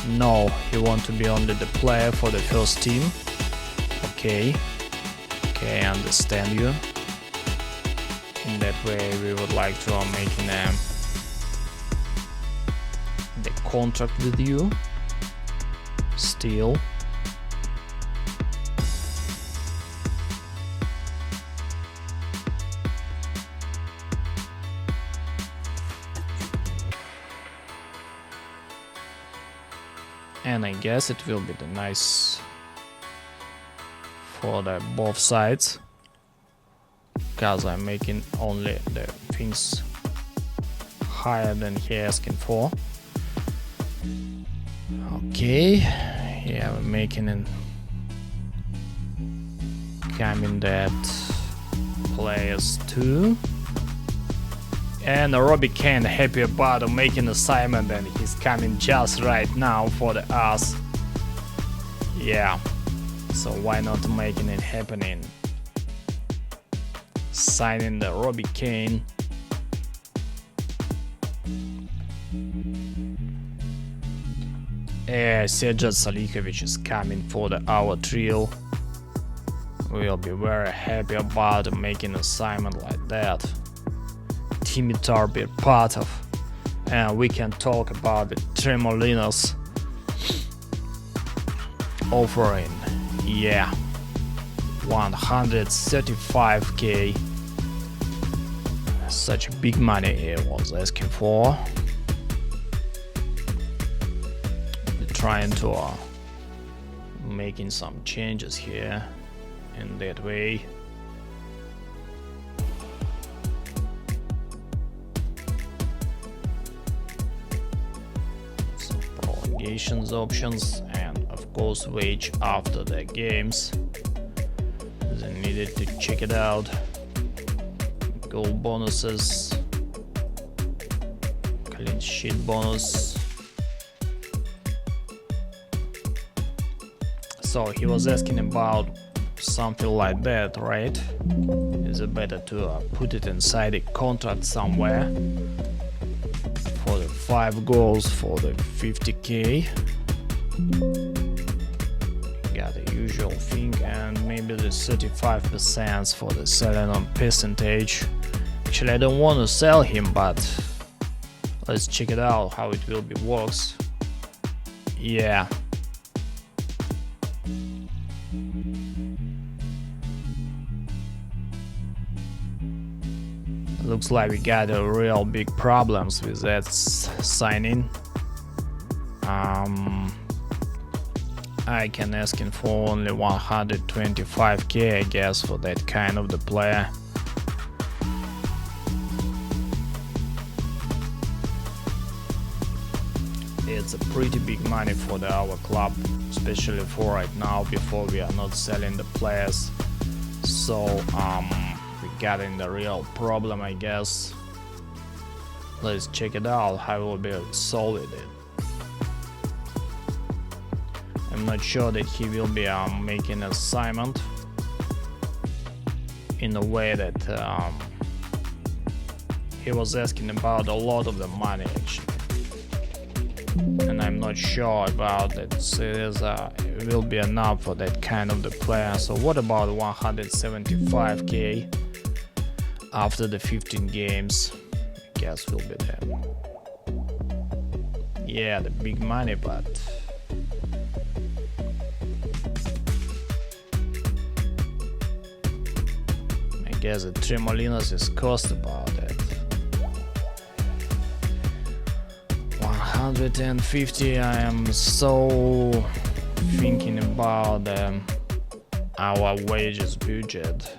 No, you want to be only the player for the first team. Okay, I understand you. In that way we would like to make the contract with you still. And I guess it will be the nice for the both sides, because I'm making only the things higher than he asking for. Okay, yeah, we're making it coming that players too. And Robbie Kane happy about making assignment, and he's coming just right now for the us. Yeah, so why not making it happening? Signing the Robbie Kane. Sergej Salikovic is coming for our trio. We'll be very happy about making assignment like that. Dimitar Berbatov, and we can talk about the Tremolinos offering. Yeah, 135k. Such big money he was asking for. We're trying to making some changes here in that way. Options, and of course wage after the games. They needed to check it out. Goal bonuses, clean sheet bonus. So he was asking about something like that, right? Is it better to put it inside a contract somewhere? For the 5 goals for the 50k. Got the usual thing, and maybe the 35% for the selling on percentage. Actually, I don't want to sell him, but let's check it out how it will be works. Yeah. Looks like we got a real big problems with that signing. I can ask him for only 125k, I guess, for that kind of the player. It's a pretty big money for our club, especially for right now, before we are not selling the players. So we got in the real problem, I guess. Let's check it out how we'll be solving it. I'm not sure that he will be making an assignment in a way that he was asking about a lot of the money actually, and I'm not sure about that it will be enough for that kind of the player. So what about 175k after the 15 games? I guess will be there. Yeah, the big money, but I guess the Tremolinos is cost about it. 150. I am so thinking about our wages budget.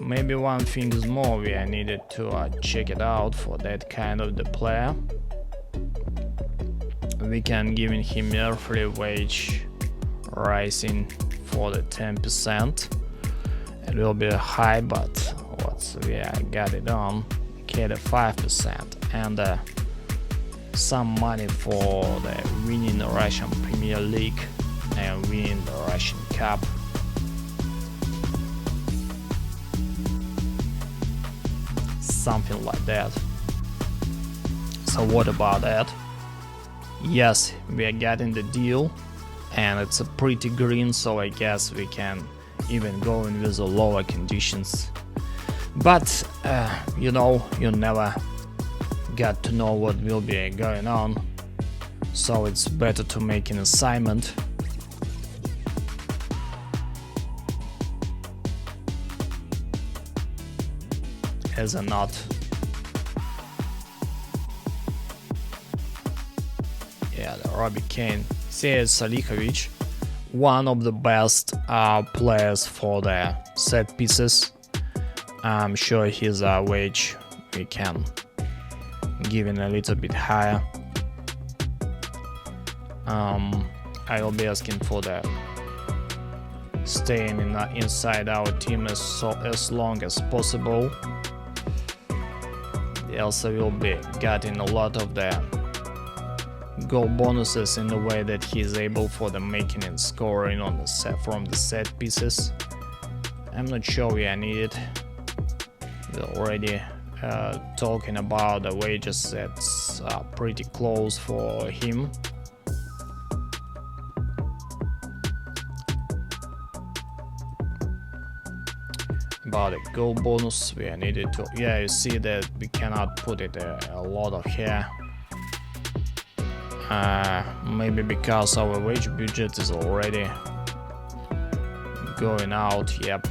Maybe one thing is more we are needed to check it out for that kind of the player. We can give him monthly wage rising for the 10%, It will be high, but we got it on. Okay, the 5% and some money for the winning the Russian Premier League and winning the Russian Cup. Something like that. So what about that? Yes, we are getting the deal, and it's a pretty green, so I guess we can even go in with the lower conditions. But you know, you never get to know what will be going on, so it's better to make an assignment. As a not. Yeah, the Robbie Kane. Sead Salikovic, one of the best players for the set pieces. I'm sure his wage we can give him a little bit higher. I will be asking for the staying inside our team as long as possible. They also will be getting a lot of the goal bonuses in the way that he is able for the making and scoring on the from the set pieces. I'm not sure we are needed. We're already talking about the wages that's pretty close for him. About the goal bonus, we are needed to. Yeah, you see that we cannot put it a lot of here. Maybe because our wage budget is already going out. Yep.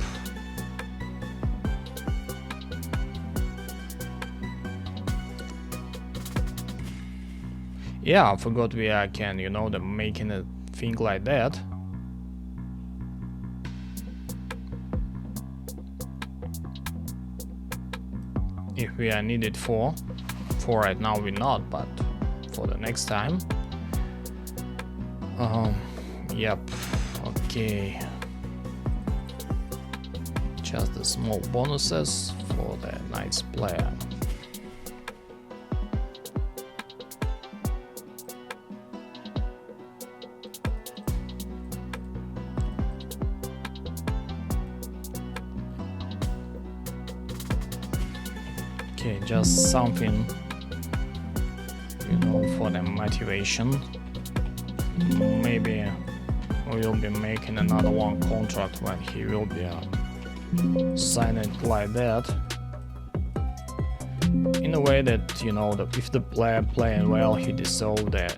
Yeah, I forgot we can, you know, making a thing like that. If we are needed for right now we're not, but for the next time. Yep. Okay. Just the small bonuses for the nice player. Okay, just something, you know, for the motivation. Maybe we will be making another one contract when he will be signing like that. In a way that, you know, that if the player playing well, he deserves the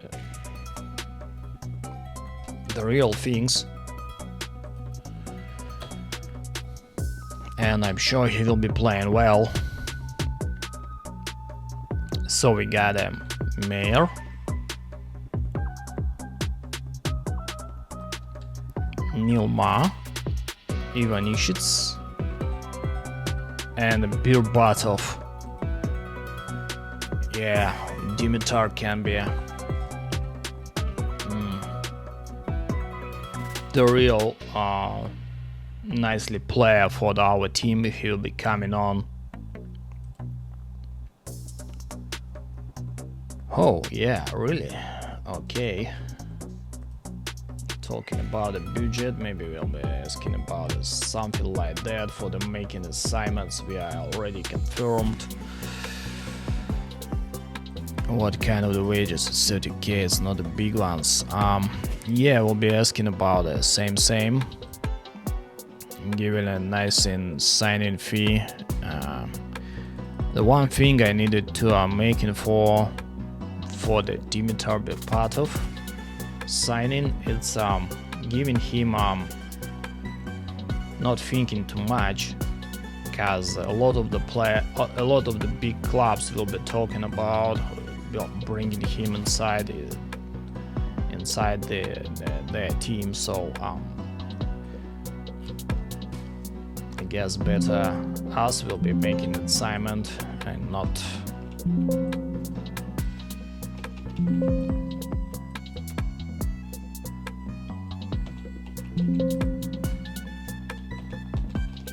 real things. And I'm sure he will be playing well. So we got a Mayor, Nilma, Ivanishits, and Birbatov. Yeah, Dimitar can be the real nicely player for our team if he'll be coming on. Oh yeah, really? Okay. Talking about the budget, maybe we'll be asking about something like that for the making assignments. We are already confirmed. What kind of the wages? 30k, it's not the big ones. Yeah, we'll be asking about the same. Giving a nice signing fee. The one thing I needed to making for the Dimitar Berbatov signing, it's giving him not thinking too much, because a lot of the big clubs will be talking about bringing him inside their team. So I guess better us will be making an assignment and not.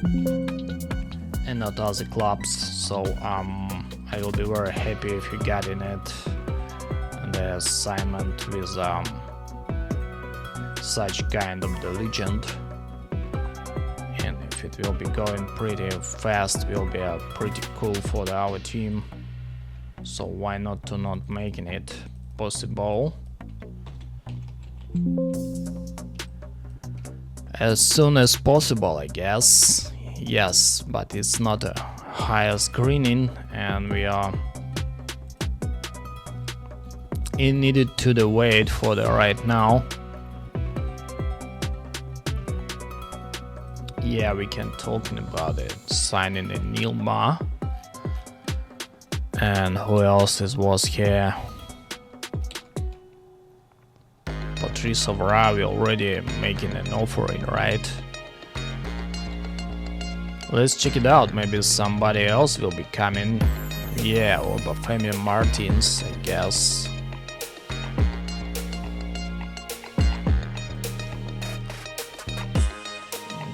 and not other clubs. So I will be very happy if you got in it the assignment with such kind of the legend, and if it will be going pretty fast, will be pretty cool for our team. So why not to not making it possible as soon as possible, I guess. Yes, but it's not a higher screening, and we are needed to the wait for the right now. Yeah, we can talking about it. Signing in Nilma, and who else was here? Patrice Ovravi already making an offering, right? Let's check it out. Maybe somebody else will be coming. Yeah, or Bafemi Martins, I guess.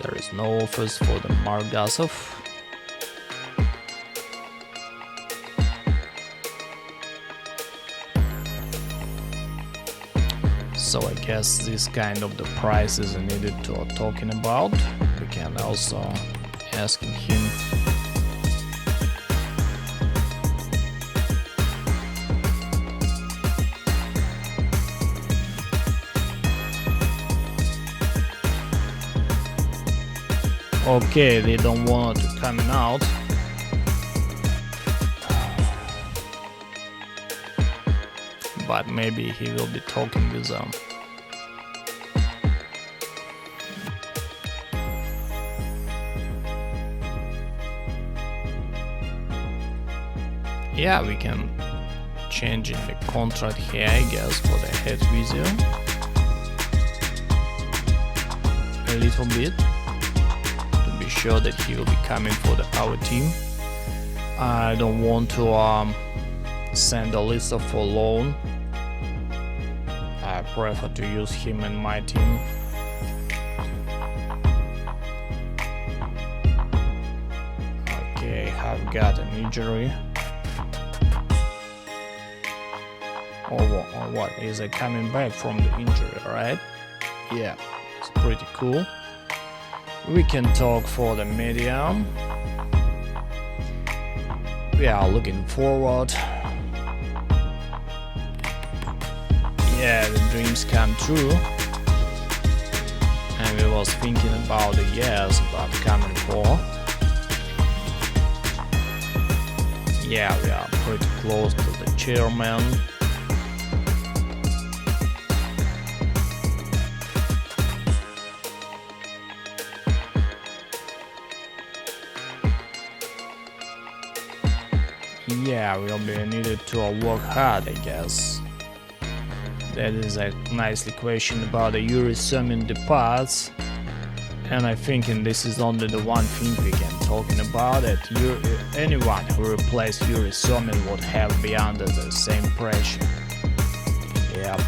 There is no offers for the Margasov. So I guess this kind of the price is needed to talking about. We can also asking him. Okay, they don't want to coming out. But maybe he will be talking with them. Yeah, we can change in the contract here, I guess, for the head video a little bit to be sure that he will be coming for our team. I don't want to send a list for loan. I prefer to use him in my team. Okay, I've got an injury. Or what? Is he coming back from the injury, right? Yeah, it's pretty cool. We can talk for the medium. We are looking forward. Yeah, the dreams come true. And we was thinking about the years about coming for. Yeah, we are pretty close to the chairman. Yeah, we'll be needed to work hard, I guess. That is a nicely question about the Yuri Summing the parts, and I think this is only the one thing we can talking about it. Anyone who replaced Yuri Summing would have be under the same pressure. Yep.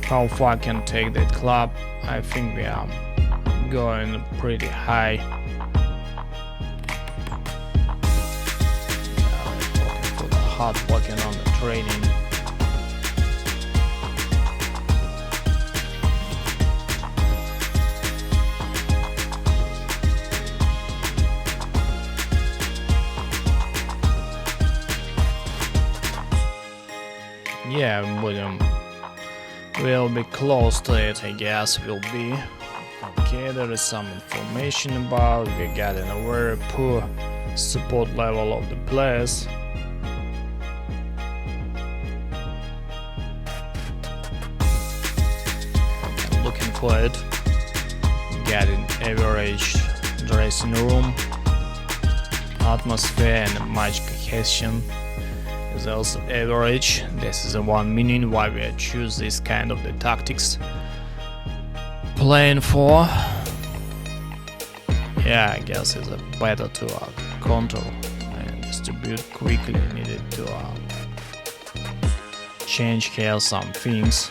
How far can take that club? I think we are going pretty high. Talking for the hard working on the training. Yeah, we'll be close to it, I guess. Will be okay. There is some information about we got a very poor support level of the players. I'm looking for it. Got an average dressing room. atmosphere and match cohesion is also average. This is the one meaning why we choose this kind of the tactics. Playing for, yeah, I guess it's better to control and distribute quickly. Needed to change here some things.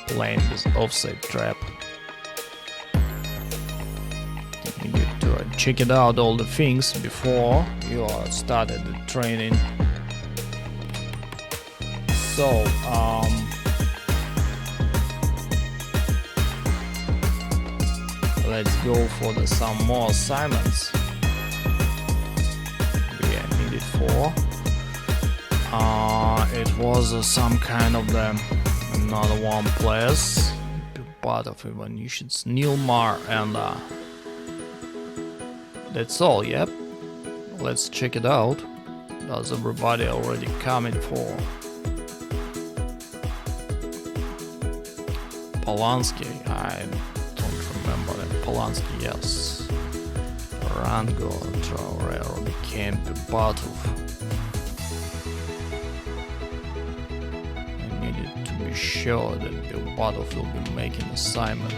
Playing with offset trap. You need to check it out all the things before you started the training. So let's go for some more assignments. We needed 4. It was some kind of another one place, part of evolutions, Nilmar, and that's all. Yep, let's check it out. Does everybody already coming for Polanski? I don't remember that. Polanski, yes. Rango Traorero became the battle. I needed to be sure that the battle will be making assignment.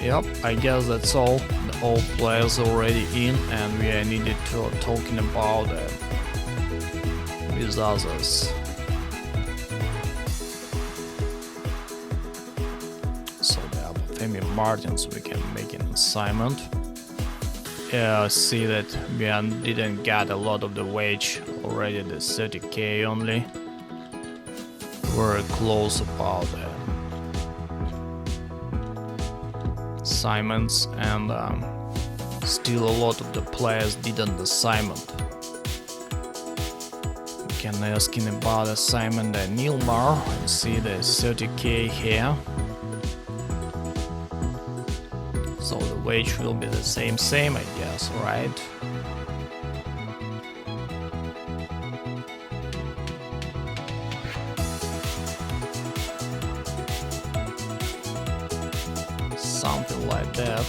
Yep, I guess that's all. All players already in, and we needed to talking about with others. So the Martins we can make an assignment. See that we didn't get a lot of the wage already, the 30k only. We're close about assignments, and still a lot of the players didn't assignment. We can ask him about assignment at Nilmar and see the 30k here. So the wage will be the same I guess, right? Something like that.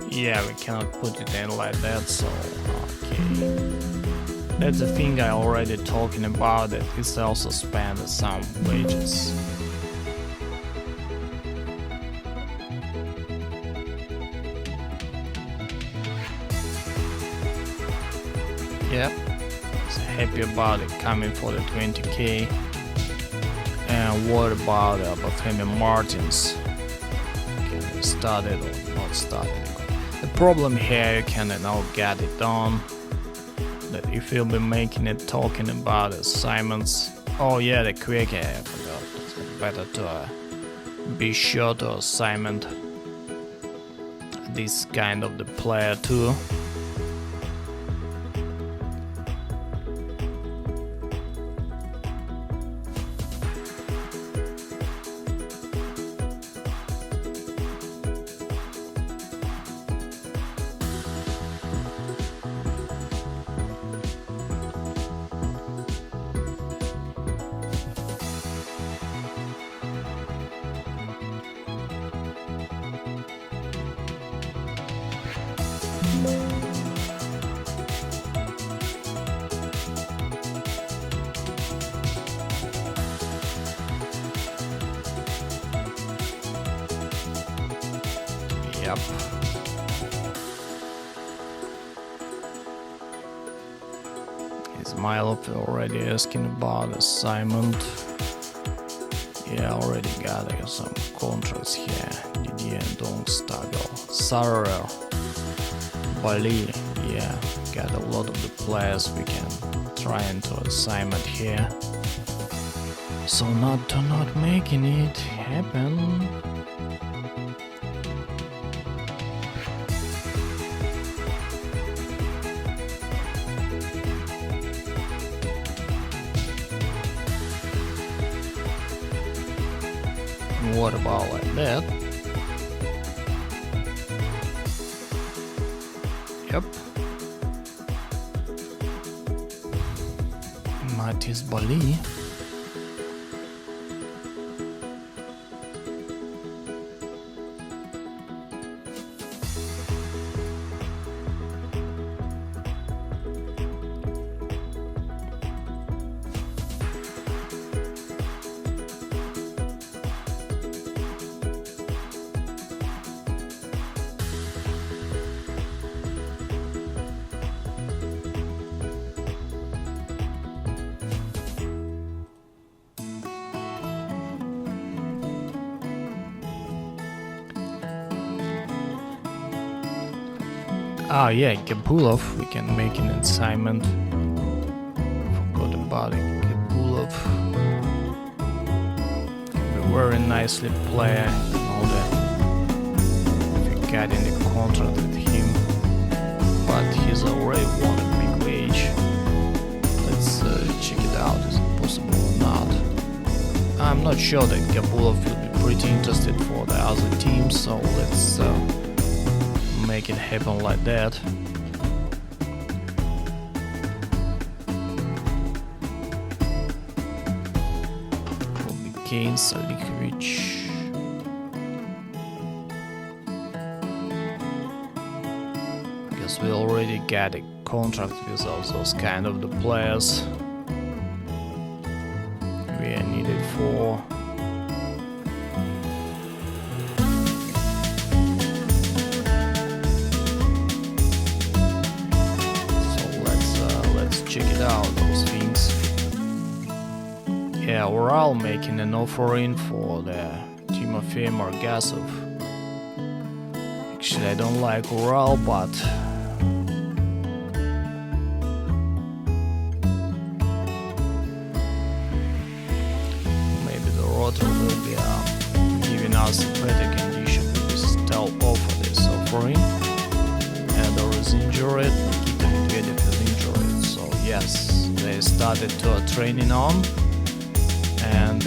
Yeah, we cannot put it in like that, so okay. That's the thing I already talking about, that it's also spend some wages. Yep, so happy about it coming for the 20k. And what about Bohemian Martins? Can we start it or not start it? The problem here, you can now get it done. That if you'll be making it talking about assignments. Oh yeah, the quick, I forgot. It's better to be sure to assignment this kind of the player too. Yep. Ismailov already asking about assignment. Yeah, already got some contracts here. Didier and Dongstagle. Sarer. Bali. Yeah, got a lot of the players we can try into assignment here. So not making it happen. what about like that? Yep. Matis Bali. Ah yeah, Gabulov, we can make an assignment. Forgot about it, Gabulov. We very nicely play all that. We got in the contract with him, but he's already won a big wage. Let's check it out, is it possible or not. I'm not sure that Gabulov will be pretty interested for the other team, so let's make it happen like that. Will be Kane, Salikovic. Because we already got a contract with all those kind of the players we are needed for. Check it out, those things. Yeah, Ural making an offering for the Timofey Margasov. Actually, I don't like Ural, but maybe the Rotor will be giving us a better condition if we still offer this offering. And there is injured, Nikita Medvedev is injured. Yes, they started to training on, and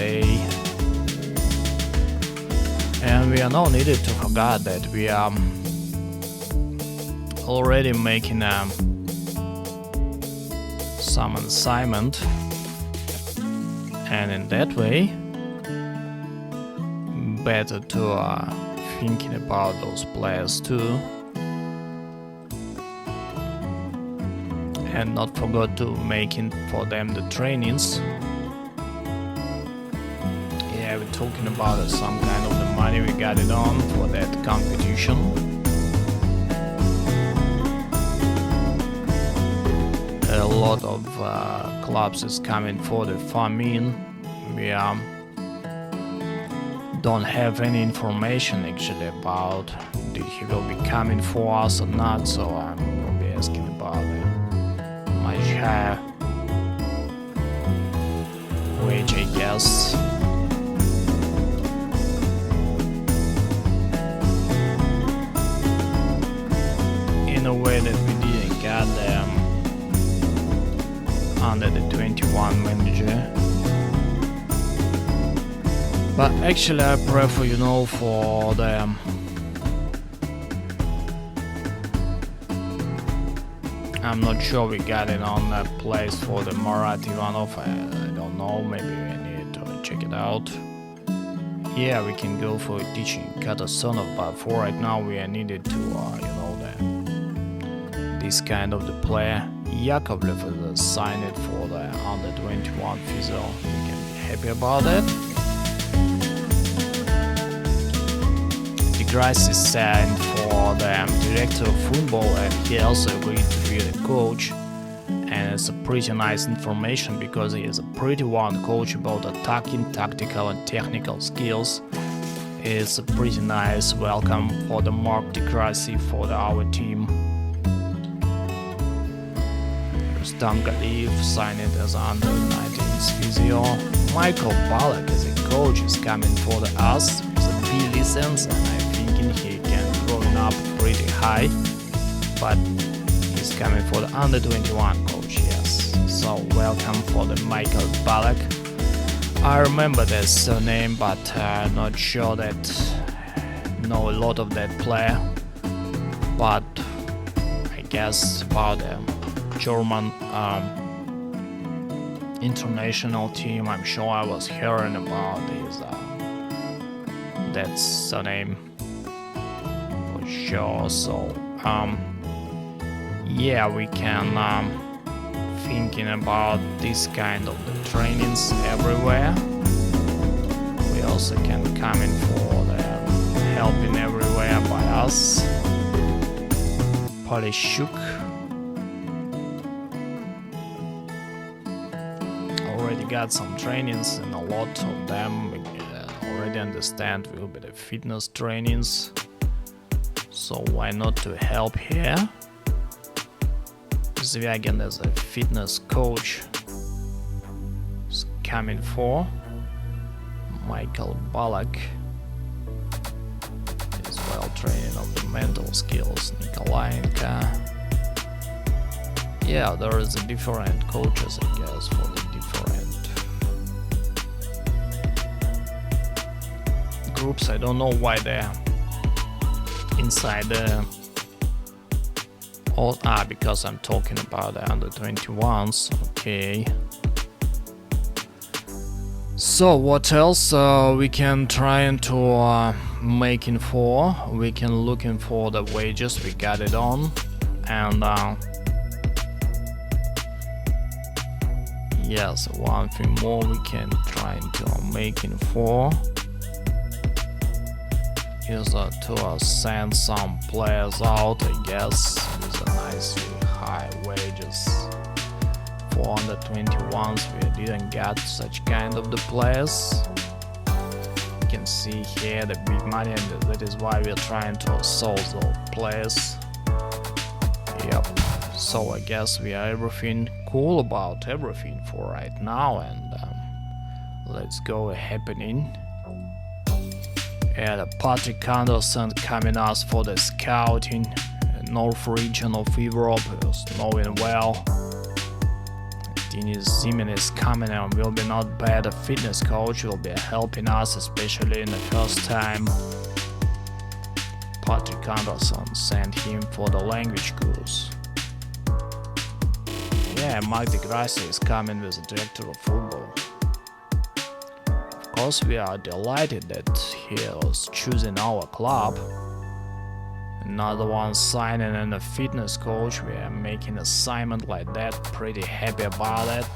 we are now needed to forget that we are already making some assignment, and in that way, better to thinking about those players too. And not forget to making for them the trainings. Yeah, we're talking about some kind of the money we got it on for that competition. A lot of clubs is coming for the famine. We don't have any information actually about if he will be coming for us or not, so I'm gonna be asking about it. Higher wage, I guess. In a way that we didn't get them under the 21 manager. But actually I prefer, for them. I'm not sure we got it on that place for the Marat Ivanov. I don't know, maybe we need to check it out. Yeah, we can go for teaching Katasonov, but for right now we are needed to, this kind of the player. Yakovlev is signed for the under 21 physio. We can be happy about that. Degrassi signed for the director of football, and he also agreed to be the coach. And it's a pretty nice information because he is a pretty one coach about attacking, tactical and technical skills. It's a pretty nice welcome for the Mark Degrassi for our team. Rustam Galiyev signed as under 19 physio. Michael Balak as a coach is coming for the us with a B license, and I'm thinking he can growing up pretty high, but he's coming for the under 21 coach, yes. So welcome for the Michael Balak. I remember that surname, but not sure that know a lot of that player. But I guess about the German international team, I'm sure I was hearing about this. That's surname for sure. So yeah, we can thinking about this kind of the trainings everywhere. We also can come in for the helping everywhere by us. Polishuk already got some trainings, and a lot of them we already understand will be the fitness trainings. So why not to help here? Zviagin as a fitness coach is coming for. Michael Balak is well training of the mental skills. Nikolaenko. Yeah, there is a different coaches, I guess, for the different groups. I don't know why they're inside the because I'm talking about the under 21s. Okay. So what else we can try to making for? We can looking for the wages. We got it on, and yes, one thing more we can try to making for is to send some players out, I guess, with a nicely high wages. For under 21s, we didn't get such kind of the players. You can see here the big money, and that is why we're trying to solve those players. Yep. So I guess we are everything cool about everything for right now, and let's go happening. And Patrick Anderson coming us for the scouting North region of Europe, is knowing well. Denis Zimin is coming and will be not bad. A fitness coach will be helping us, especially in the first time. Patrick Anderson sent him for the language course. Yeah, Mark de Gracia is coming with the director of football. Of course, we are delighted that he was choosing our club. Another one signing and a fitness coach. We are making assignment like that. Pretty happy about it.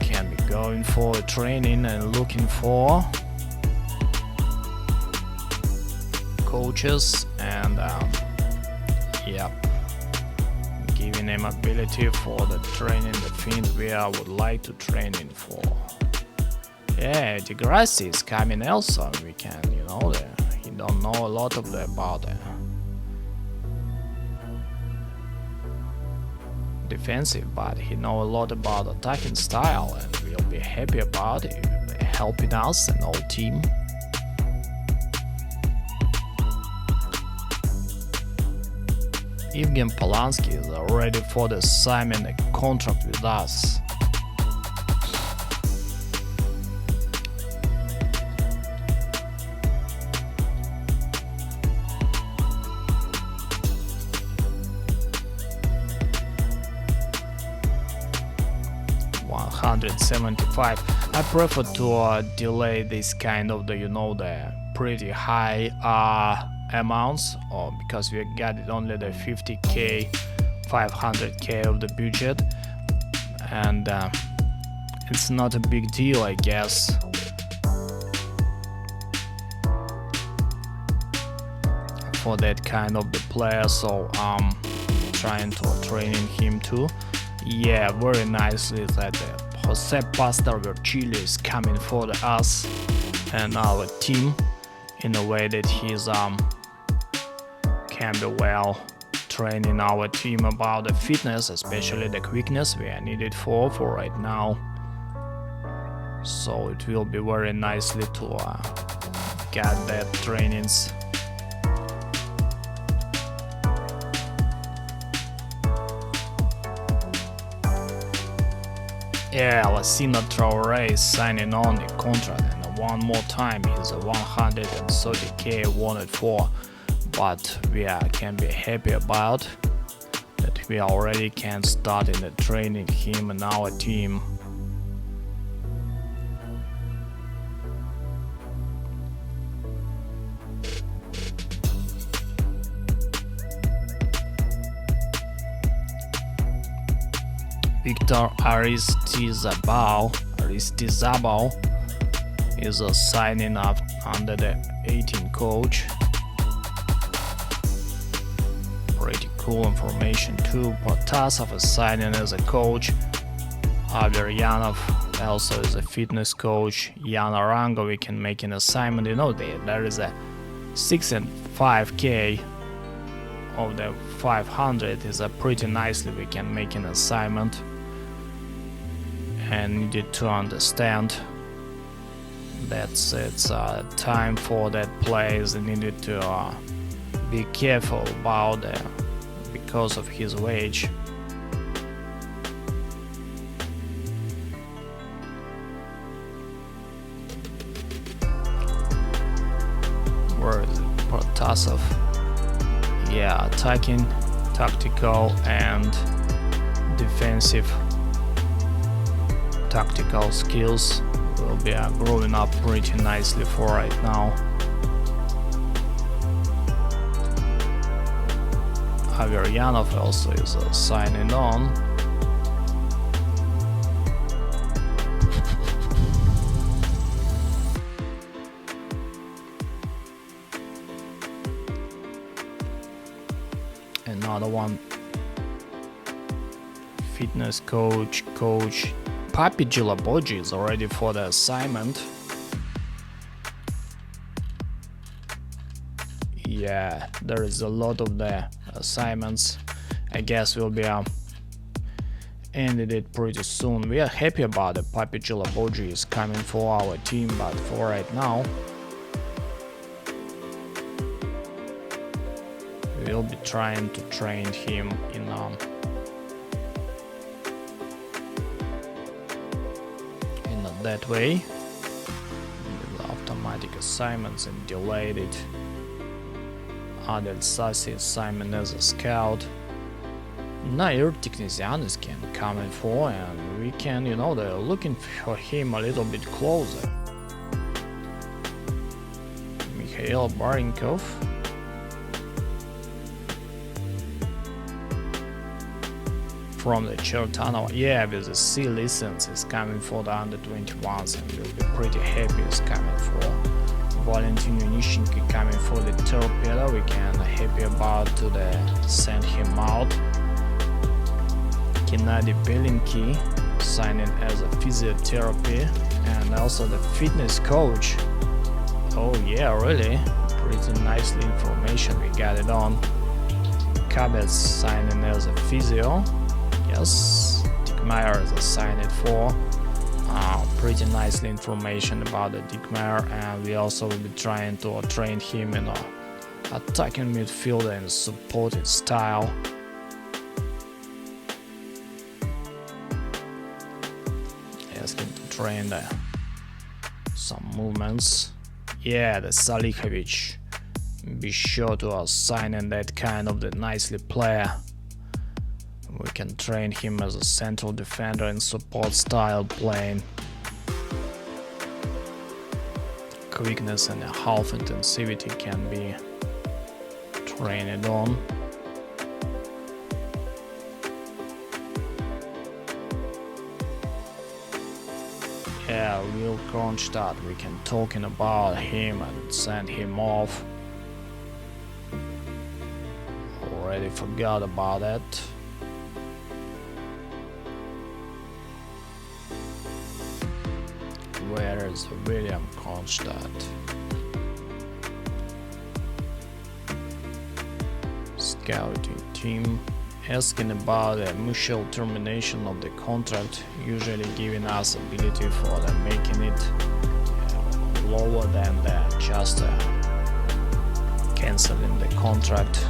Can be going for a training and looking for coaches, and yep, giving him ability for the training the things we would like to train in for. Yeah, De Gracia is coming also. We can, he don't know a lot of about defensive, but he know a lot about attacking style, and we'll be happy about it. He'll be helping us and our team. Evgen Polanski is ready for the signing a contract with us. $175. I prefer to delay this kind of the pretty high amounts, or because we got it only the 50k, 500k of the budget, and it's not a big deal, I guess. For that kind of the player, so trying to training him too. Yeah, very nicely that Jose Pastor Virgilio is coming for us and our team in a way that he's can be well training our team about the fitness, especially the quickness we are needed for right now. So it will be very nicely to get that trainings. Yeah, Lassina Traore is signing on the contract, and one more time he's a 130k wanted for, but we can be happy about that we already can start in the training him in our team. Victor Aristizabal is signing up under the 18 coach. Pretty cool information too. Potasov is signing as a coach. Averyanov also is a fitness coach. Jan Arango, we can make an assignment. You know, there is a 6 and 5k of the 500 is a pretty nicely we can make an assignment. And needed to understand that it's time for that players needed to be careful about because of his wage. Where is it? Protasov. Yeah, attacking, tactical and defensive tactical skills will be growing up pretty nicely for right now. Averyanov also is signing on. Another one, fitness coach. Papi Gilaboji is already for the assignment. Yeah, there is a lot of the assignments. I guess we'll be ended it pretty soon. We are happy about it. Papi Gilaboji is coming for our team, but for right now we'll be trying to train him in that way with automatic assignments and delayed it. Adel Sassi assignment as a scout. Nair Tiknesian is coming for, and we can, they're looking for him a little bit closer. Mikhail Barinkov. From the Chertanov, yeah, with the C license is coming for the under 21s, and we'll be pretty happy is coming for. Valentin Yunishenko coming for the torpedo, we can happy about to send him out. Gennady Belinki signing as a physiotherapy and also the fitness coach. Oh yeah, really, pretty nicely information we got it on. Kabets signing as a physio. Yes, Dickmeyer is assigned for. Pretty nicely information about the Dickmeyer, and we also will be trying to train him in attacking midfielder and supported style. Ask him to train some movements. Yeah, the Salihovic. Be sure to assign in that kind of the nicely player. We can train him as a central defender and support style playing. Quickness and a half intensivity can be trained on. Yeah, Will Kronstadt, we can talking about him and send him off. Already forgot about it. Where is William Kronstadt? Scouting team asking about the mutual termination of the contract, usually giving us ability for making it lower than just canceling the contract.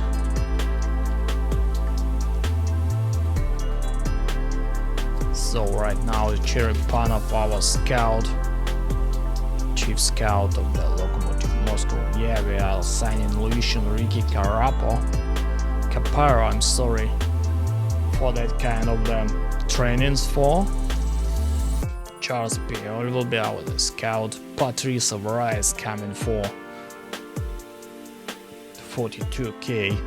So right now the Cherepanov, our scout, chief scout of the Locomotive Moscow. Yeah, we are signing Lucian Ricky Caparo, I'm sorry, for that kind of trainings for. Charles Piol will be our scout. Patrice Avra is coming for 42k.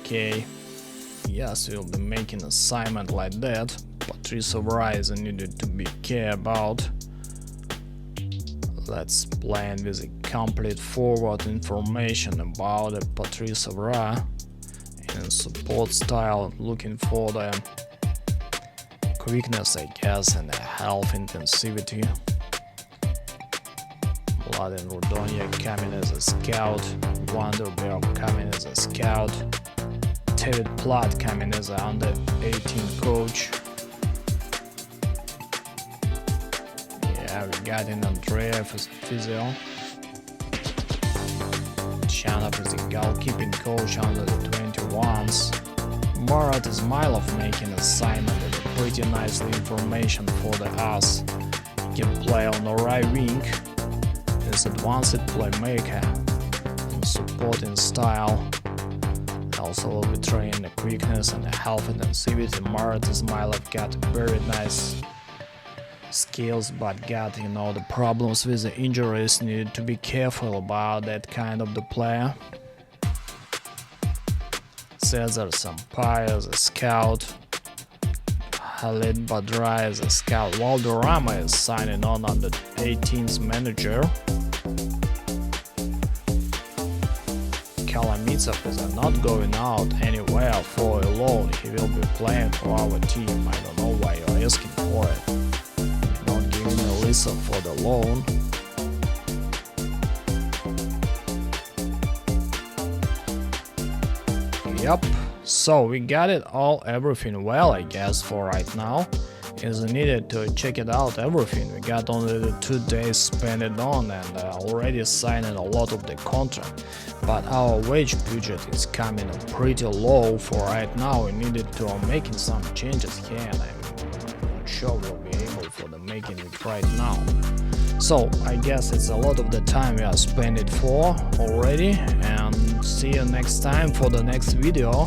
Okay, yes, we'll be making assignment like that. Patrice Avra is needed to be care about. Let's plan with a complete forward information about Patrice Avra and support style, looking for the quickness, I guess, and the health intensivity. Mladen Rudonia coming as a scout, Wanderberg coming as a scout, David Platt coming as an under 18 coach. Yeah, we got in Andreev as a physio. Chanov is a goalkeeping coach under the 21s. Marat Ismailov making assignment and pretty nicely information for the us. He can play on the right wing. Is advanced playmaker and supporting style. Also will be training the quickness and the health intensivity. Marat Ismailov got very nice skills, but got, you know, the problems with the injuries. Needed to be careful about that kind of the player. Cesar Sampaio as a scout, Khalid Badra as a scout. Valderrama is signing on under 18's manager. Kalamitsov is not going out anywhere for a loan. He will be playing for our team. I don't know why you're asking for it. Not giving a listen for the loan. Yep, so we got it all, everything well, I guess, for right now. Is needed to check it out everything. We got only the 2 days spent it on and already signed a lot of the contract. But our wage budget is coming pretty low for right now. We needed to making some changes here, and I'm not sure we'll be able for the making it right now. So I guess it's a lot of the time we are spent it for already, and see you next time for the next video.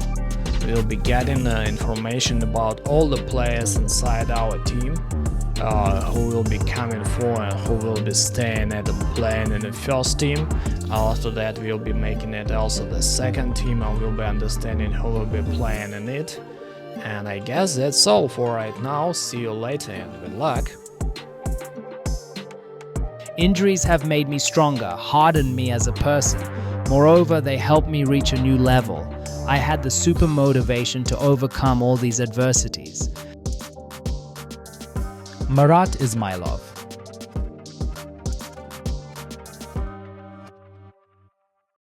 We'll be getting information about all the players inside our team, who will be coming for and who will be staying at the playing in the first team. After that we'll be making it also the second team, and we'll be understanding who will be playing in it. And I guess that's all for right now. See you later and good luck. Injuries have made me stronger, hardened me as a person. Moreover, they helped me reach a new level. I had the super motivation to overcome all these adversities. Marat Ismailov.